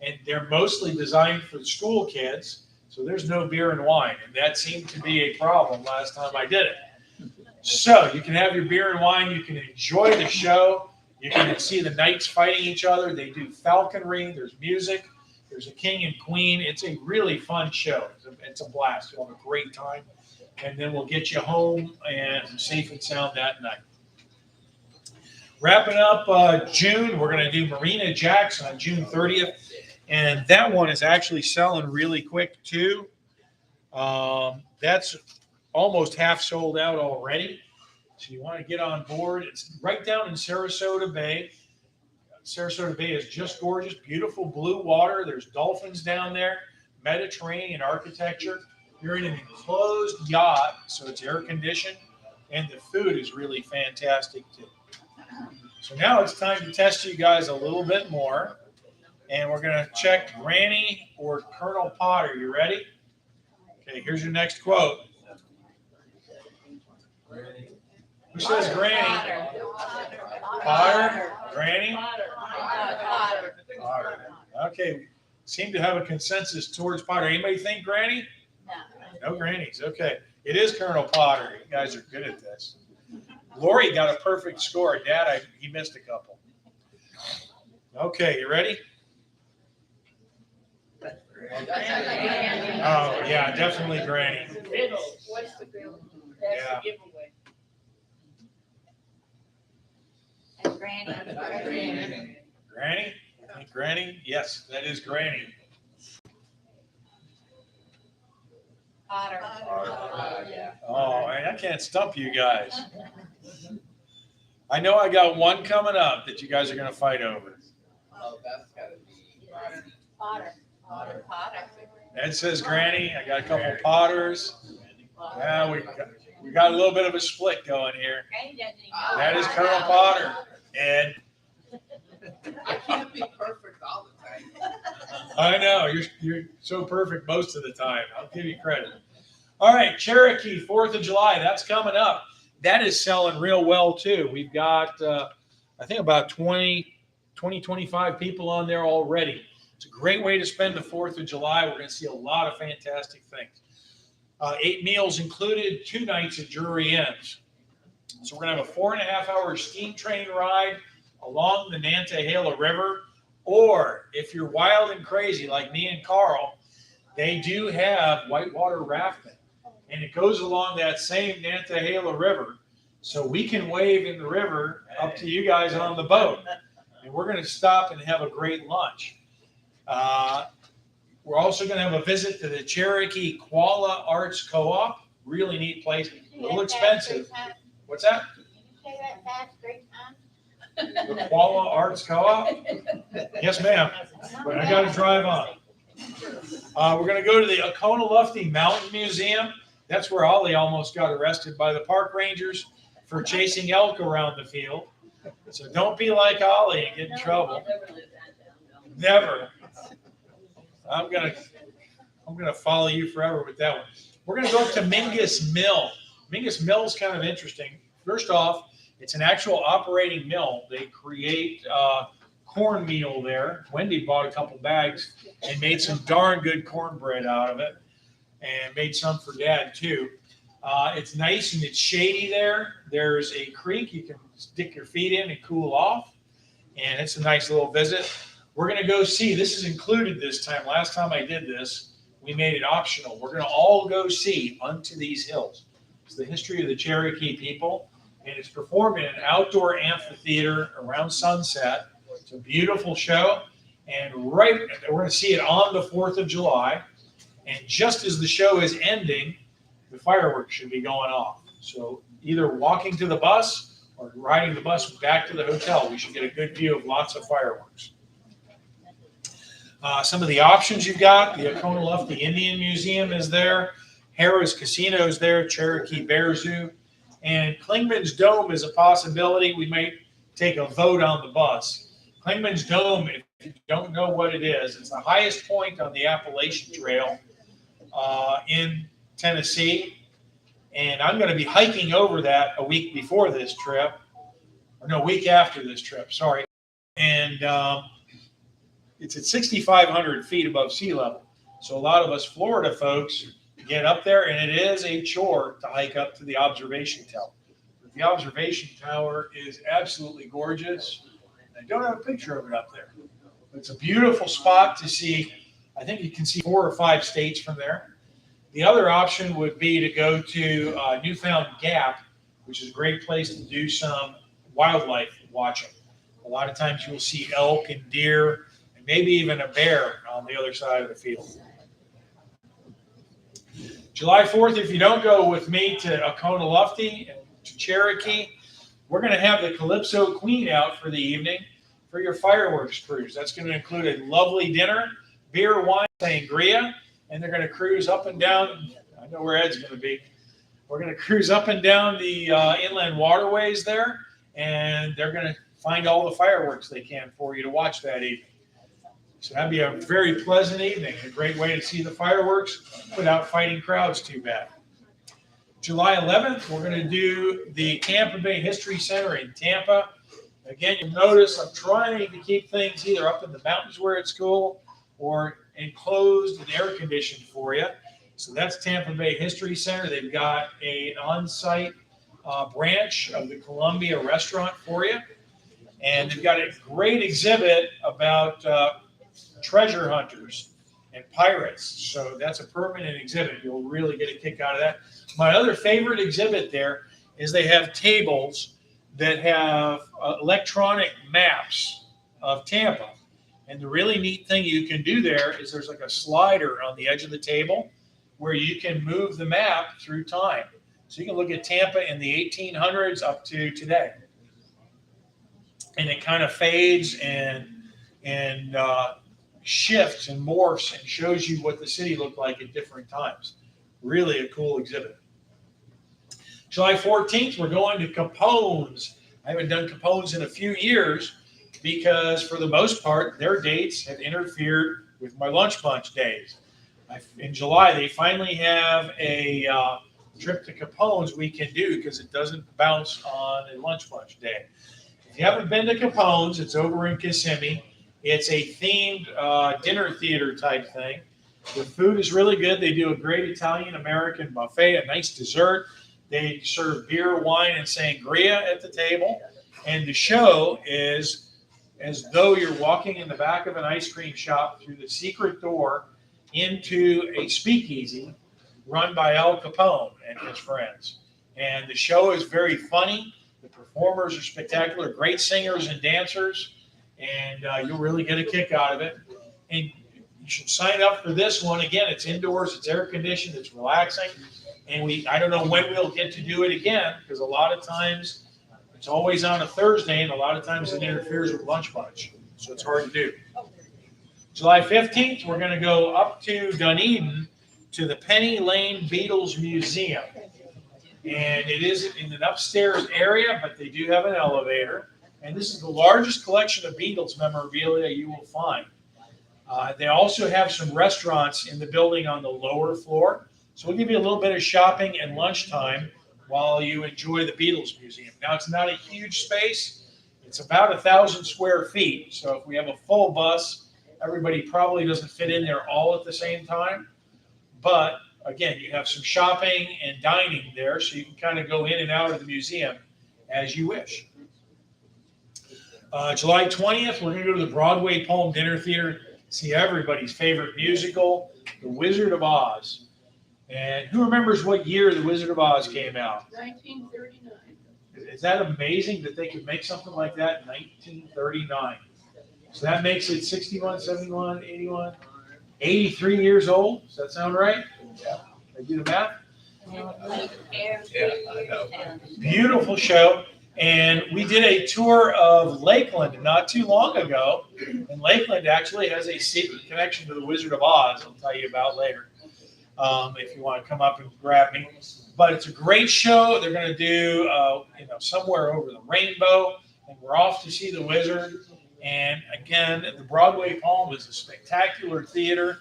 and they're mostly designed for the school kids, so there's no beer and wine, and that seemed to be a problem last time I did it. So you can have your beer and wine, you can enjoy the show, you can see the knights fighting each other, they do falconry, there's music, there's a king and queen. It's a really fun show. It's a blast. You'll have a great time, and then we'll get you home and safe and sound that night. Wrapping up June, we're going to do Marina Jack's on June 30th, and that one is actually selling really quick too. That's almost half sold out already, so you want to get on board. It's right down in Sarasota Bay. Sarasota Bay is just gorgeous, beautiful blue water. There's dolphins down there, Mediterranean architecture. You're in an enclosed yacht, so it's air conditioned, and the food is really fantastic too. So now it's time to test you guys a little bit more, and we're going to check Granny or Colonel Potter. You ready? Okay, here's your next quote. Who says Granny? Potter? Granny? Potter. Potter. Okay, seem to have a consensus towards Potter. Anybody think Granny? No Grannies. Okay, it is Colonel Potter. You guys are good at this. Lori got a perfect score. Dad, he missed a couple. Okay, you ready? Oh, yeah, definitely Granny. What's the bill? That's Yeah. the giveaway. And Granny. Granny? I think Granny? Yes, that is Granny. Potter. Oh, man, I can't stump you guys. I know I got one coming up that you guys are going to fight over. Oh, that's gotta be. Potter. Ed says Granny. I got a couple Potters. Yeah, we got a little bit of a split going here. Granny doesn't even know. That is Colonel Potter. Ed, I can't be perfect all the time. I know you're so perfect most of the time. I'll give you credit. All right, Cherokee 4th of July. That's coming up. That is selling real well too. We've got I think about 25 people on there already. It's a great way to spend the 4th of July. We're going to see a lot of fantastic things. 8 meals included, 2 nights at Jury Inns. So we're going to have a 4.5-hour steam train ride along the Nantahala River. Or if you're wild and crazy like me and Carl, they do have whitewater rafting. And it goes along that same Nantahala River. So we can wave in the river up to you guys on the boat. And we're going to stop and have a great lunch. We're also going to have a visit to the Cherokee Koala Arts Co-op. Really neat place. A little expensive. What's that? Say that fast, great time. The Koala Arts Co-op? Yes, ma'am. But I got to drive on. We're going to go to the Oconaluftee Mountain Museum. That's where Ollie almost got arrested by the park rangers for chasing elk around the field. So don't be like Ollie and get in trouble. Never. I'm gonna follow you forever with that one. We're gonna go up to Mingus Mill. Mingus Mill is kind of interesting. First off, it's an actual operating mill. They create cornmeal there. Wendy bought a couple bags and made some darn good cornbread out of it, and made some for Dad too. It's nice and it's shady there. There's a creek you can stick your feet in and cool off, and it's a nice little visit. We're going to go see, this is included this time. Last time I did this, we made it optional. We're going to all go see Unto These Hills. It's the history of the Cherokee people, and it's performed in an outdoor amphitheater around sunset. It's a beautiful show, and we're going to see it on the 4th of July. And just as the show is ending, the fireworks should be going off. So either walking to the bus or riding the bus back to the hotel, we should get a good view of lots of fireworks. Some of the options you've got, the Oconaluftee Indian Museum is there. Harrah's Casino is there, Cherokee Bear Zoo. And Klingman's Dome is a possibility. We may take a vote on the bus. Klingman's Dome, if you don't know what it is, it's the highest point on the Appalachian Trail in Tennessee. And I'm going to be hiking over that a week before this trip. Or no, a week after this trip, sorry. And it's at 6,500 feet above sea level. So a lot of us Florida folks get up there, and it is a chore to hike up to the observation tower. The observation tower is absolutely gorgeous. I don't have a picture of it up there. It's a beautiful spot to see. I think you can see 4 or 5 states from there. The other option would be to go to Newfound Gap, which is a great place to do some wildlife watching. A lot of times you'll see elk and deer, and maybe even a bear on the other side of the field. July 4th, if you don't go with me to Oconaluftee and to Cherokee, we're going to have the Calypso Queen out for the evening for your fireworks cruise. That's going to include a lovely dinner, beer, wine, sangria, and they're going to cruise up and down. I know where Ed's going to be. We're going to cruise up and down the inland waterways there, and they're going to find all the fireworks they can for you to watch that evening. So that'd be a very pleasant evening, a great way to see the fireworks without fighting crowds too bad. July 11th, we're going to do the Tampa Bay History Center in Tampa. Again, you'll notice I'm trying to keep things either up in the mountains where it's cool or enclosed and air conditioned for you. So that's Tampa Bay History Center. They've got an on-site branch of the Columbia restaurant for you. And they've got a great exhibit about treasure hunters and pirates. So that's a permanent exhibit. You'll really get a kick out of that. My other favorite exhibit there is they have tables that have electronic maps of Tampa. And the really neat thing you can do there is there's like a slider on the edge of the table where you can move the map through time. So you can look at Tampa in the 1800s up to today. And it kind of fades and shifts and morphs and shows you what the city looked like at different times. Really a cool exhibit. July 14th, we're going to Capone's. I haven't done Capone's in a few years because for the most part, their dates have interfered with my lunch bunch days. In July, they finally have a trip to Capone's we can do because it doesn't bounce on a lunch bunch day. If you haven't been to Capone's, it's over in Kissimmee. It's a themed dinner theater type thing. The food is really good. They do a great Italian-American buffet, a nice dessert. They serve beer, wine, and sangria at the table. And the show is as though you're walking in the back of an ice cream shop through the secret door into a speakeasy run by Al Capone and his friends. And the show is very funny. The performers are spectacular, great singers and dancers, and you'll really get a kick out of it. And you should sign up for this one. Again, it's indoors, it's air conditioned, it's relaxing. And I don't know when we'll get to do it again, because a lot of times it's always on a Thursday, and a lot of times it interferes with lunch bunch. So it's hard to do. July 15th, we're going to go up to Dunedin to the Penny Lane Beatles Museum. And it is in an upstairs area, but they do have an elevator. And this is the largest collection of Beatles memorabilia you will find. They also have some restaurants in the building on the lower floor. So we'll give you a little bit of shopping and lunchtime while you enjoy the Beatles Museum. Now, it's not a huge space. It's about 1,000 square feet. So if we have a full bus, everybody probably doesn't fit in there all at the same time. But again, you have some shopping and dining there, so you can kind of go in and out of the museum as you wish. July 20th, we're going to go to the Broadway Palm Dinner Theater, see everybody's favorite musical, The Wizard of Oz. And who remembers what year The Wizard of Oz came out? 1939. Is that amazing that they could make something like that in 1939? So that makes it 61, 71, 81, 83 years old. Does that sound right? Yeah. Did I do the math? Yeah, I know. Beautiful show. And we did a tour of Lakeland not too long ago. And Lakeland actually has a secret connection to the Wizard of Oz, I'll tell you about later, if you want to come up and grab me. But it's a great show. They're going to do, somewhere over the rainbow. And we're off to see the Wizard. And again, the Broadway Palm is a spectacular theater.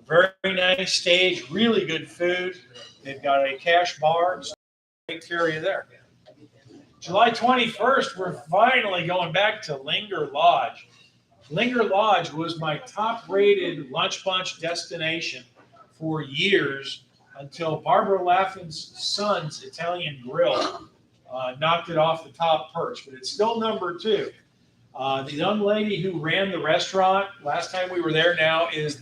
Very nice stage, really good food. They've got a cash bar. So take care of you there. July 21st, we're finally going back to Linger Lodge. Linger Lodge was my top-rated lunch bunch destination for years until Barbara Laughlin's son's Italian Grill knocked it off the top perch, but it's still number 2. The young lady who ran the restaurant last time we were there now is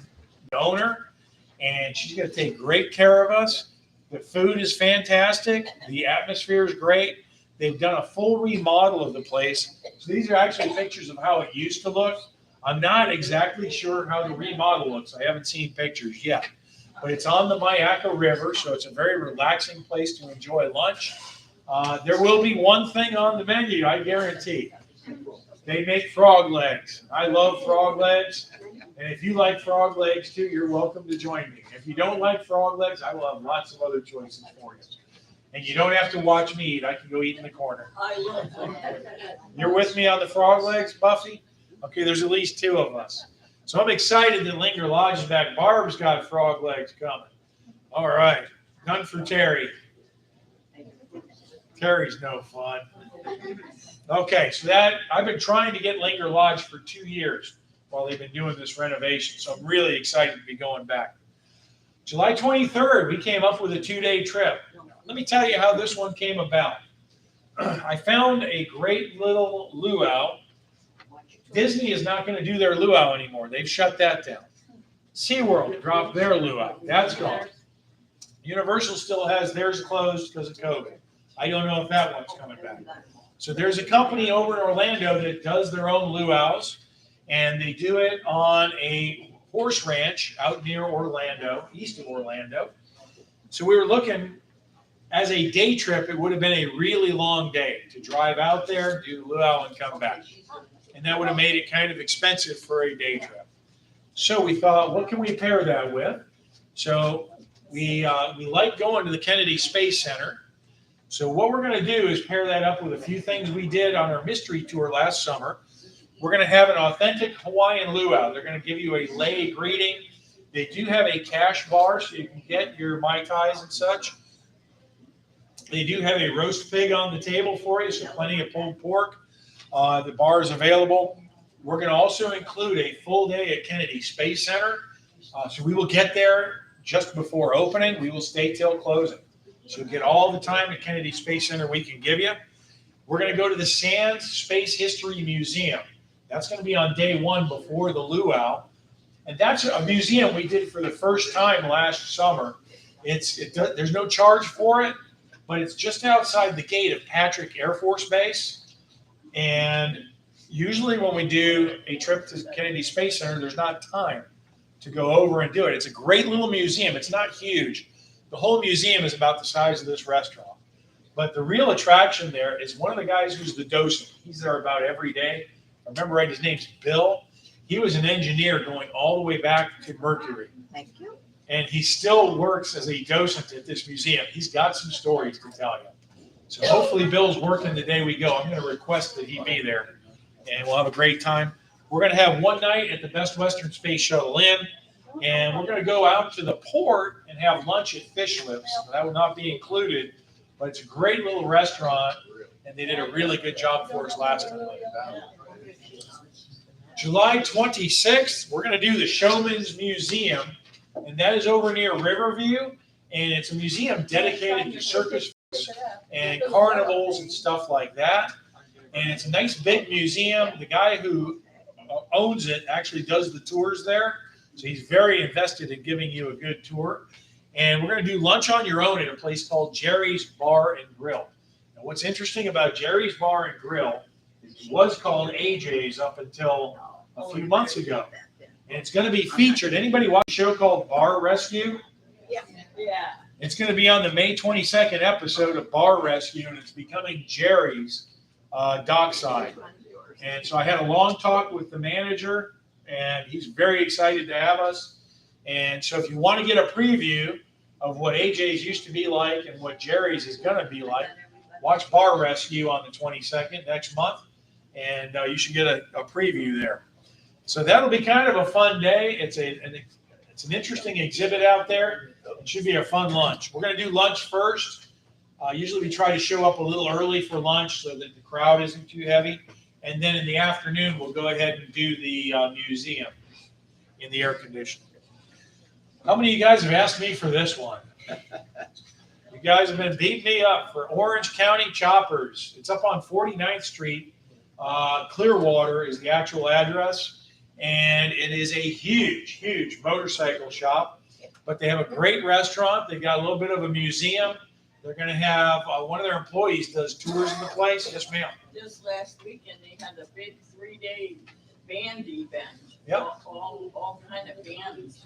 the owner, and she's going to take great care of us. The food is fantastic. The atmosphere is great. They've done a full remodel of the place. So these are actually pictures of how it used to look. I'm not exactly sure how the remodel looks. I haven't seen pictures yet. But it's on the Mayaka River, so it's a very relaxing place to enjoy lunch. There will be one thing on the menu, I guarantee. They make frog legs. I love frog legs. And if you like frog legs too, you're welcome to join me. If you don't like frog legs, I will have lots of other choices for you. And you don't have to watch me eat. I can go eat in the corner. I love that. You're with me on the frog legs, Buffy? Okay, there's at least 2 of us. So I'm excited that Linger Lodge is back. Barb's got frog legs coming. All right. None for Terry. Terry's no fun. Okay, so I've been trying to get Linger Lodge for 2 years while they've been doing this renovation. So I'm really excited to be going back. July 23rd, we came up with a 2-day trip. Let me tell you how this one came about. I found a great little luau. Disney is not going to do their luau anymore. They've shut that down. SeaWorld dropped their luau. That's gone. Universal still has theirs closed because of COVID. I don't know if that one's coming back. So there's a company over in Orlando that does their own luau's, and they do it on a horse ranch out near Orlando, east of Orlando. So we were looking. As a day trip, it would have been a really long day to drive out there, do luau, and come back. And that would have made it kind of expensive for a day trip. So we thought, what can we pair that with? So we like going to the Kennedy Space Center. So what we're going to do is pair that up with a few things we did on our mystery tour last summer. We're going to have an authentic Hawaiian luau. They're going to give you a lei greeting. They do have a cash bar, so you can get your Mai Tais and such. They do have a roast pig on the table for you, so plenty of pulled pork. The bar is available. We're going to also include a full day at Kennedy Space Center. So we will get there just before opening. We will stay till closing. So get all the time at Kennedy Space Center we can give you. We're going to go to the Sands Space History Museum. That's going to be on day 1 before the luau. And that's a museum we did for the first time last summer. There's no charge for it. But it's just outside the gate of Patrick Air Force Base. And usually when we do a trip to Kennedy Space Center, there's not time to go over and do it. It's a great little museum. It's not huge. The whole museum is about the size of this restaurant. But the real attraction there is one of the guys who's the docent. He's there about every day. If I remember right, his name's Bill. He was an engineer going all the way back to Mercury. Thank you. And he still works as a docent at this museum. He's got some stories to tell you. So hopefully Bill's working the day we go. I'm going to request that he be there, and we'll have a great time. We're going to have one night at the Best Western Space Shuttle Inn, and we're going to go out to the port and have lunch at Fish Lips. That will not be included, but it's a great little restaurant, and they did a really good job for us last time. July 26th, we're going to do the Showmen's Museum. And that is over near Riverview, and it's a museum dedicated to circus and carnivals and stuff like that. And it's a nice big museum. The guy who owns it actually does the tours there, so he's very invested in giving you a good tour. And we're going to do lunch on your own at a place called Jerry's Bar and Grill. And what's interesting about Jerry's Bar and Grill is it was called AJ's up until a few months ago. And it's going to be featured. Anybody watch a show called Bar Rescue? Yeah. It's going to be on the May 22nd episode of Bar Rescue, and it's becoming Jerry's dockside. And so I had a long talk with the manager, and he's very excited to have us. And so if you want to get a preview of what AJ's used to be like and what Jerry's is going to be like, watch Bar Rescue on the 22nd next month, and you should get a preview there. So that'll be kind of a fun day. It's an interesting exhibit out there. It should be a fun lunch. We're going to do lunch first. Usually we try to show up a little early for lunch so that the crowd isn't too heavy. And then in the afternoon, we'll go ahead and do the museum in the air conditioning. How many of you guys have asked me for this one? You guys have been beating me up for Orange County Choppers. It's up on 49th Street. Clearwater is the actual address. And it is a huge, huge motorcycle shop. But they have a great restaurant. They've got a little bit of a museum. They're going to have one of their employees does tours in the place. Yes, ma'am. Just last weekend, they had a big 3-day band event. Yep. All kind of bands.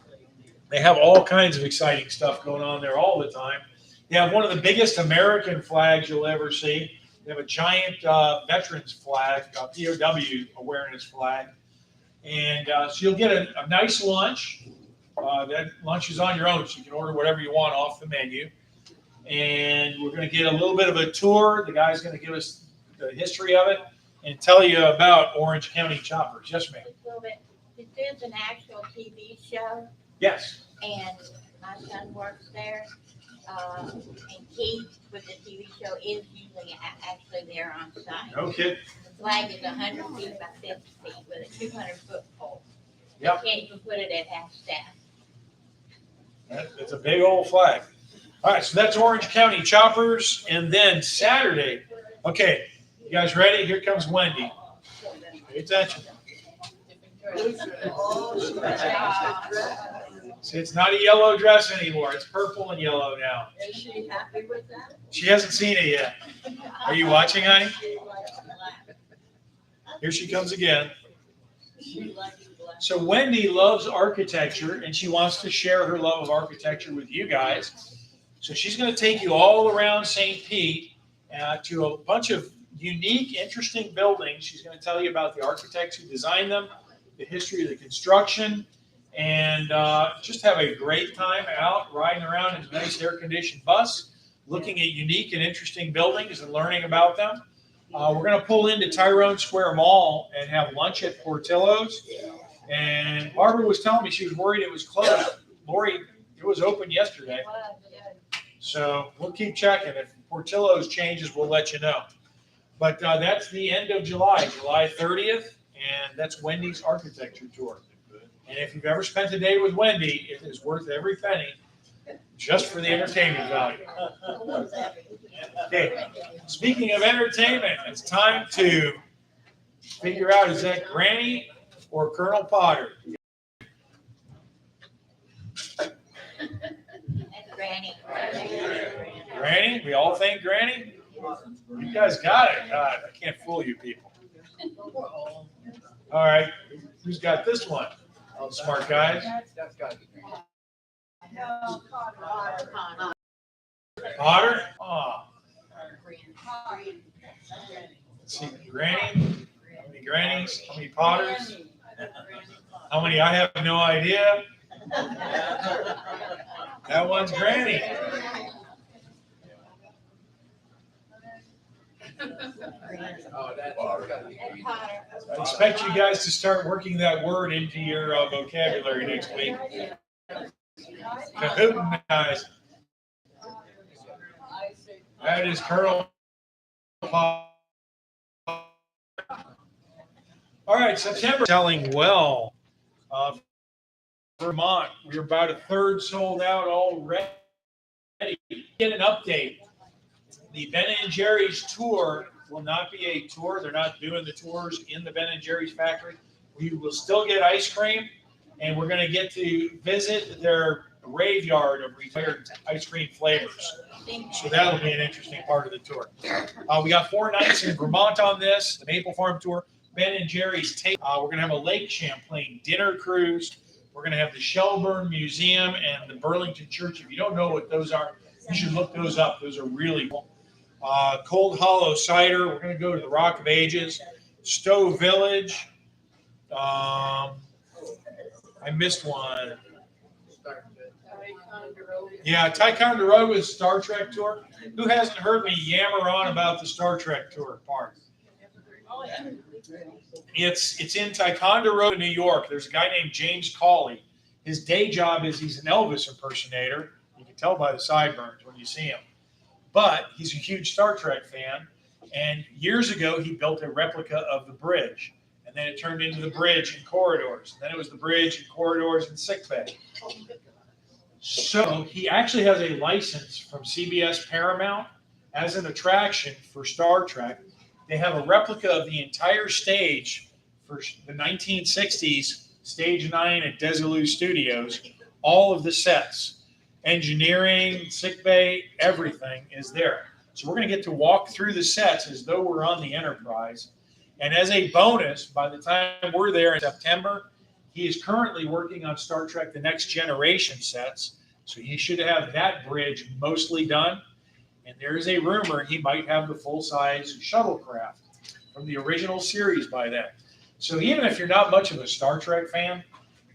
They have all kinds of exciting stuff going on there all the time. They have one of the biggest American flags you'll ever see. They have a giant veterans flag, POW awareness flag. And so you'll get a nice lunch. That lunch is on your own, so you can order whatever you want off the menu. And we're going to get a little bit of a tour. The guy's going to give us the history of it and tell you about Orange County Choppers. Yes, ma'am. This is an actual TV show, Yes. and my son works there. And Keith with the TV show is usually actually there on site. No kidding. The flag is 100 feet by 50 feet with a 200-foot pole. Yep. You can't even put it at half staff. It's a big old flag. All right, so that's Orange County Choppers. And then Saturday. Okay, you guys ready? Here comes Wendy. Pay attention. See, it's not a yellow dress anymore. It's purple and yellow now. Is she happy with that? She hasn't seen it yet. Are you watching, honey? Here she comes again. So Wendy loves architecture, and she wants to share her love of architecture with you guys. So she's going to take you all around St. Pete to a bunch of unique, interesting buildings. She's going to tell you about the architects who designed them, the history of the construction, and just have a great time out riding around in a nice air-conditioned bus, looking at unique and interesting buildings and learning about them. We're going to pull into Tyrone Square Mall and have lunch at Portillo's. And Barbara was telling me she was worried it was closed. Lori, it was open yesterday. So we'll keep checking. If Portillo's changes, we'll let you know. But that's the end of July, July 30th, and that's Wendy's architecture tour. And if you've ever spent a day with Wendy, it is worth every penny just for the entertainment value. Okay, speaking of entertainment, it's time to figure out, is that Granny or Colonel Potter? That's Granny. Granny? We all think Granny? You guys got it. God, I can't fool you people. All right, who's got this one? All the smart guys. That's gotta be great. Potter? Oh. Let's see, Granny? How many Grannies? How many Potters? How many? I have no idea. That one's Granny. Oh, that's gotta be And great. Potter. I expect you guys to start working that word into your vocabulary next week. Kahootinized. That is Colonel Potter. All right, September selling well. Vermont, we're about a third sold out already. Get an update. The Ben & Jerry's tour will not be a tour. They're not doing the tours in the Ben & Jerry's factory. We will still get ice cream, and we're going to get to visit their graveyard of retired ice cream flavors. So that'll be an interesting part of the tour. We got 4 nights in Vermont on this, the Maple Farm tour, Ben & Jerry's take. We're going to have a Lake Champlain dinner cruise. We're going to have the Shelburne Museum and the Burlington Church. If you don't know what those are, you should look those up. Those are really cool. Cold Hollow Cider. We're going to go to the Rock of Ages. Stowe Village. I missed one. Yeah, Ticonderoga's Star Trek tour. Who hasn't heard me yammer on about the Star Trek tour part? It's in Ticonderoga, New York. There's a guy named James Cawley. His day job is he's an Elvis impersonator. You can tell by the sideburns when you see him. But he's a huge Star Trek fan. And years ago, he built a replica of the bridge. And then it turned into the bridge and corridors. Then it was the bridge and corridors and sickbay. So he actually has a license from CBS Paramount as an attraction for Star Trek. They have a replica of the entire stage for the 1960s, Stage 9 at Desilu Studios. All of the sets, engineering, sickbay, everything is there. So we're going to get to walk through the sets as though we're on the Enterprise. And as a bonus, by the time we're there in September, he is currently working on Star Trek The Next Generation sets. So he should have that bridge mostly done. And there's a rumor he might have the full-size shuttlecraft from the original series by then. So even if you're not much of a Star Trek fan,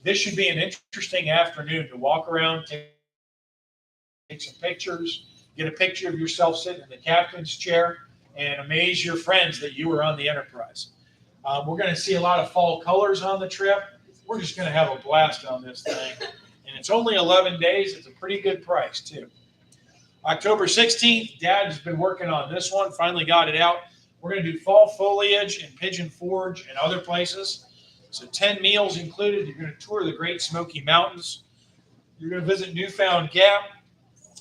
this should be an interesting afternoon to walk around, take some pictures, get a picture of yourself sitting in the captain's chair, and amaze your friends that you were on the Enterprise. We're going to see a lot of fall colors on the trip. We're just going to have a blast on this thing. And it's only 11 days. It's a pretty good price, too. October 16th, Dad's been working on this one, finally got it out. We're going to do fall foliage in Pigeon Forge and other places. So 10 meals included. You're going to tour the Great Smoky Mountains. You're going to visit Newfound Gap.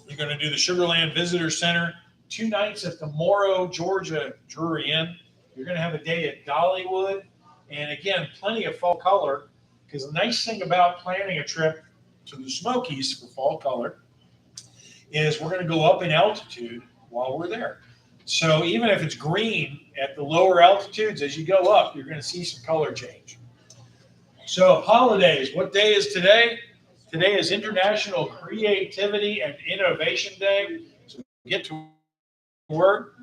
You're going to do the Sugarland Visitor Center. 2 nights at the Morrow, Georgia Jury Inn. You're going to have a day at Dollywood. And again, plenty of fall color, because the nice thing about planning a trip to the Smokies for fall color is we're going to go up in altitude while we're there. So even if it's green at the lower altitudes, as you go up, you're going to see some color change. So holidays, what day is today? Today is International Creativity and Innovation Day. So get to work.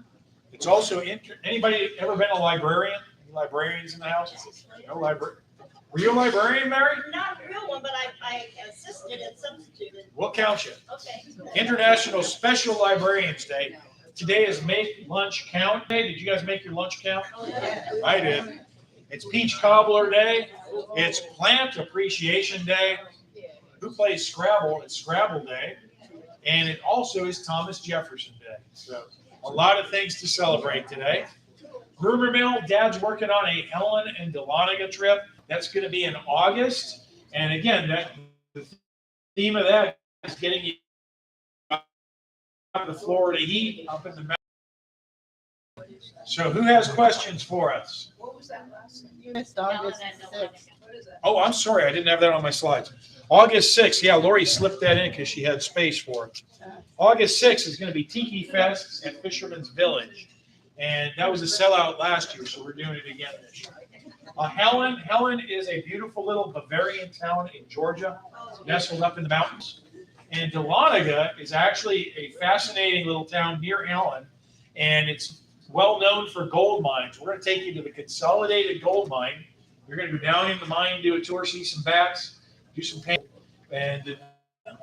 It's also, anybody ever been a librarian? Any librarians in the house? No librarian. Were you a librarian, Mary? Not a real one, but I assisted and substituted. We'll count you. Okay. International Special Librarians Day. Today is Make Lunch Count Day. Did you guys make your lunch count? I did. It's Peach Cobbler Day. It's Plant Appreciation Day. Who plays Scrabble? It's Scrabble Day. And it also is Thomas Jefferson Day. So a lot of things to celebrate today. Rumor mill, Dad's working on a Helen and Dahlonega trip. That's going to be in August. And again, the theme of that is getting you out of the Florida heat up in the mountains. So who has questions for us? What was that last name? You missed August Helen and 6th. What is that? Oh, I'm sorry. I didn't have that on my slides. August 6th. Yeah, Lori slipped that in because she had space for it. August 6th is going to be Tiki Fest at Fisherman's Village. And that was a sellout last year, so we're doing it again this year. Helen is a beautiful little Bavarian town in Georgia, nestled up in the mountains. And Dahlonega is actually a fascinating little town near Helen, and it's well known for gold mines. We're going to take you to the Consolidated gold mine. You're going to go down in the mine, do a tour, see some bats, do some painting. And the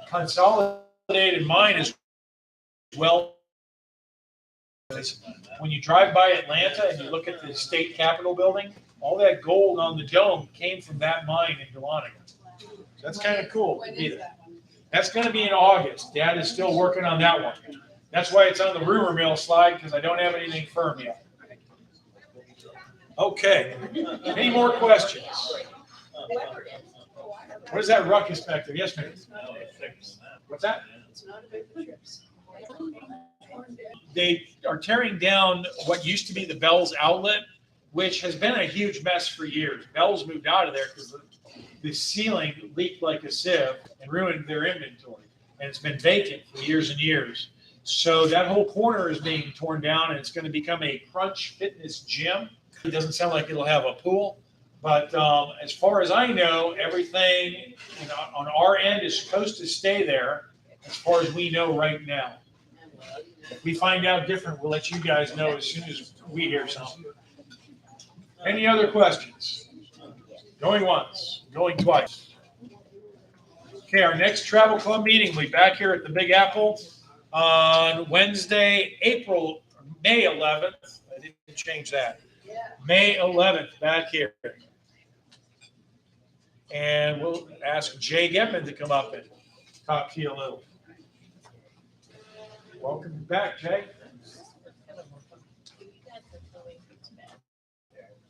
Consolidated mine is well. When you drive by Atlanta and you look at the state capitol building, all that gold on the dome came from that mine in Dahlonega. So that's kind of cool. When is that one? That's going to be in August. Dad is still working on that one. That's why it's on the rumor mill slide, because I don't have anything firm yet. Okay. Any more questions? What is that ruckus back there? Yes, ma'am. What's that? It's not a big trips. They are tearing down what used to be the Bell's outlet, which has been a huge mess for years. Bell's moved out of there because the ceiling leaked like a sieve and ruined their inventory. And it's been vacant for years and years. So that whole corner is being torn down, and it's going to become a Crunch Fitness gym. It doesn't sound like it'll have a pool. But as far as I know, everything on our end is supposed to stay there as far as we know right now. If we find out different, we'll let you guys know as soon as we hear something. Any other questions? Going once, going twice. Okay, our next travel club meeting will be back here at the Big Apple on Wednesday, May 11th. I didn't change that. May 11th, back here. And we'll ask Jay Gepman to come up and talk to you a little. Welcome back, Jay.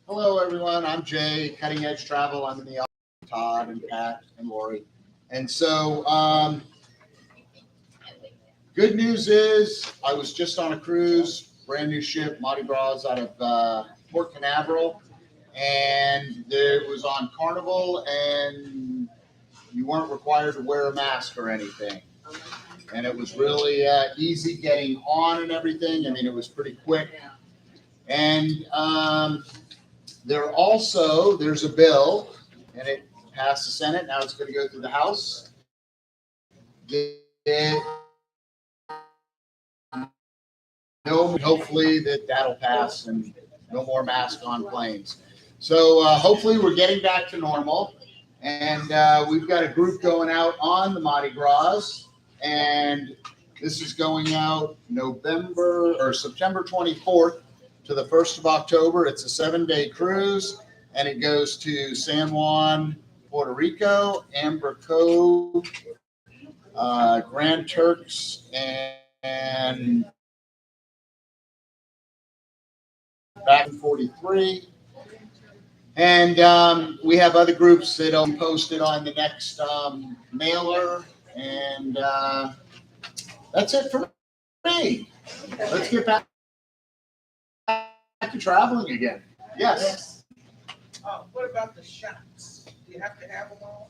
Hello, everyone. I'm Jay, Cutting Edge Travel. I'm in the office with Todd and Pat and Lori. And so, good news is I was just on a cruise, brand new ship, Mardi Gras out of Port Canaveral. And it was on Carnival, and you weren't required to wear a mask or anything. And it was really easy getting on and everything. I mean, it was pretty quick. And there's a bill, and it passed the Senate. Now it's going to go through the House. Hopefully that'll pass and no more masks on planes. So hopefully we're getting back to normal. And we've got a group going out on the Mardi Gras. And this is going out September 24th to the 1st of October. It's a 7-day cruise, and it goes to San Juan, Puerto Rico, Amber Cove, Grand Turks, and back in 43. And we have other groups that'll be posted on the next mailer. And that's it for me. Let's get back to traveling again. Yes. What about the shots? Do you have to have them all?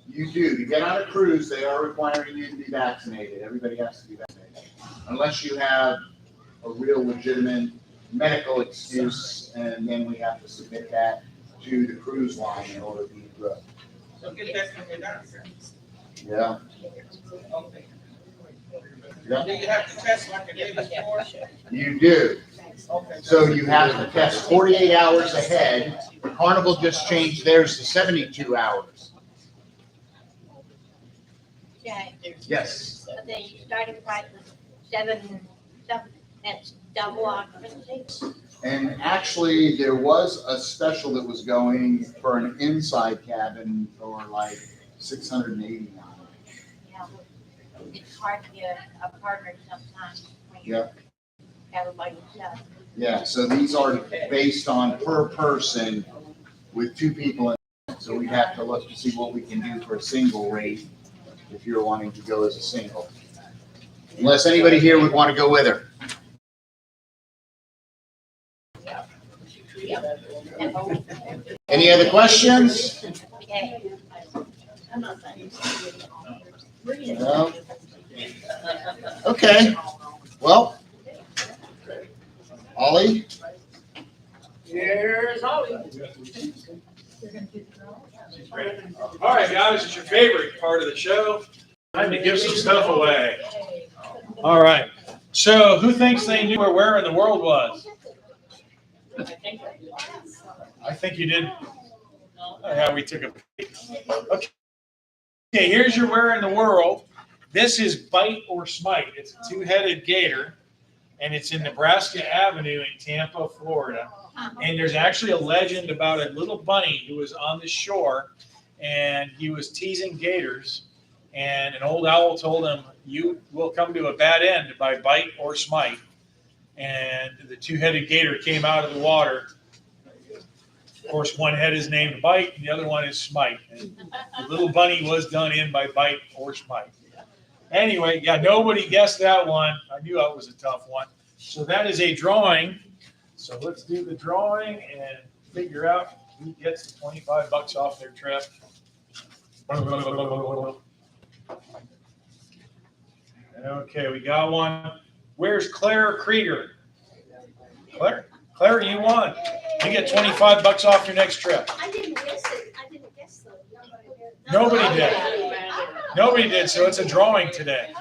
You do. You get on a cruise, they are requiring you to be vaccinated. Everybody has to be vaccinated. Unless you have a real legitimate medical excuse, and then we have to submit that to the cruise line in order to be good. So get that from your doctor. Yeah. Okay. Yeah. Do you have to test like a day before? You do. Okay. So you have to test 48 hours ahead. Carnival just changed theirs to 72 hours. Jay, Yes. the starting price was that's double occupancy. And actually, there was a special that was going for an inside cabin for like $680. Yeah, it's hard to get a partner sometimes when you Yeah. have it by yourself. Yeah, so these are based on per person with 2 people in it. So we have to look to see what we can do for a single rate if you're wanting to go as a single. Unless anybody here would want to go with her. Any other questions? Okay. No? Okay, well, Ollie? Here's Holly. All right, guys, it's your favorite part of the show. Time to give some stuff away. All right. So who thinks they knew where in the world was? I think you did. Oh, yeah, we took a peek. Okay, here's your where in the world. This is Bite or Smite. It's a 2-headed gator, and it's in Nebraska Avenue in Tampa, Florida. And there's actually a legend about a little bunny who was on the shore, and he was teasing gators. And an old owl told him, "You will come to a bad end by bite or smite." And the 2-headed gator came out of the water. Of course, one head is named Bite, and the other one is Smite. And the little bunny was done in by bite or smite. Anyway, yeah, nobody guessed that one. I knew that was a tough one. So that is a drawing. So let's do the drawing and figure out who gets the $25 off their trip. Okay, we got one. Where's Claire Krieger? Claire, you won. You get $25 off your next trip. I didn't guess it. I didn't guess though. Nobody did. Nobody did, so it's a drawing today.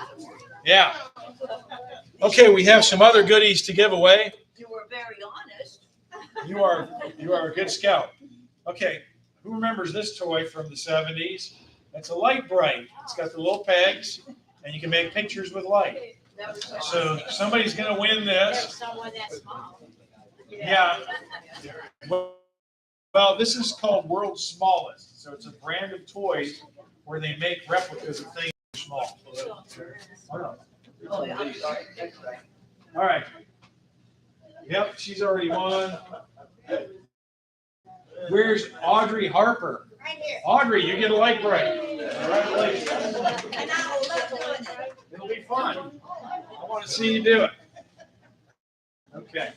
Yeah. Okay, we have some other goodies to give away. You were very honest. You are a good scout. Okay, who remembers this toy from the 70s? It's a light bright. It's got the little pegs, and you can make pictures with light. So somebody's going to win There's this. someone that small. Yeah. Well, this is called World's Smallest. So it's a brand of toys where they make replicas of things small. Wow. Oh, yeah, I'm sorry. All right. Yep, she's already won. Where's Audrey Harper? Right here. Audrey, you get a light bright. Congratulations. And I love doing it. It'll be fun. I want to see you do it. Okay.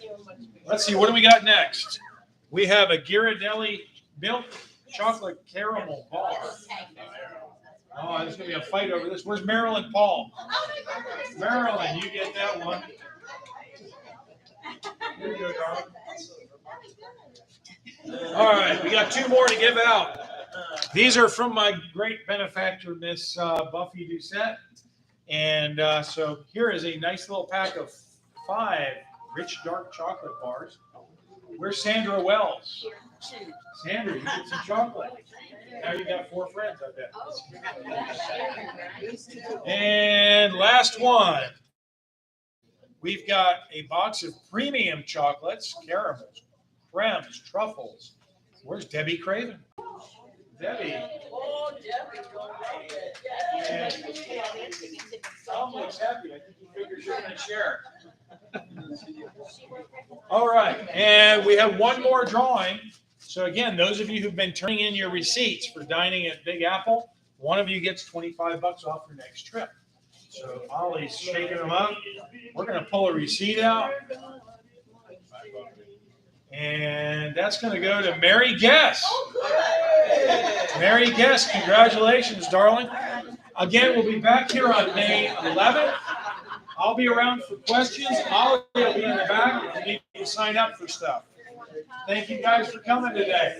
Let's see, what do we got next? We have a Ghirardelli milk chocolate caramel bar. Oh, there's going to be a fight over this. Where's Marilyn and Paul? Marilyn, you get that one. Here you go, darling. All right, we got two more to give out. These are from my great benefactor, Miss Buffy Doucette. And so here is a nice little pack of 5 rich dark chocolate bars. Where's Sandra Wells? Sandra, you get some chocolate. Now you got 4 friends, I bet. And last one. We've got a box of premium chocolates, caramels, cremes, truffles. Where's Debbie Craven? Debbie. Oh, Debbie's gonna make it. Tom looks happy. I think he figures you're going to share. All right, and we have one more drawing. So again, those of you who've been turning in your receipts for dining at Big Apple, one of you gets $25 off your next trip. So Ollie's shaking them up. We're going to pull a receipt out. And that's going to go to Mary Guess. Mary Guess, congratulations, darling. Again, we'll be back here on May 11th. I'll be around for questions. Ollie will be in the back if you need to sign up for stuff. Thank you guys for coming today.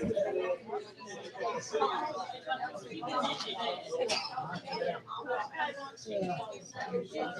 Yeah.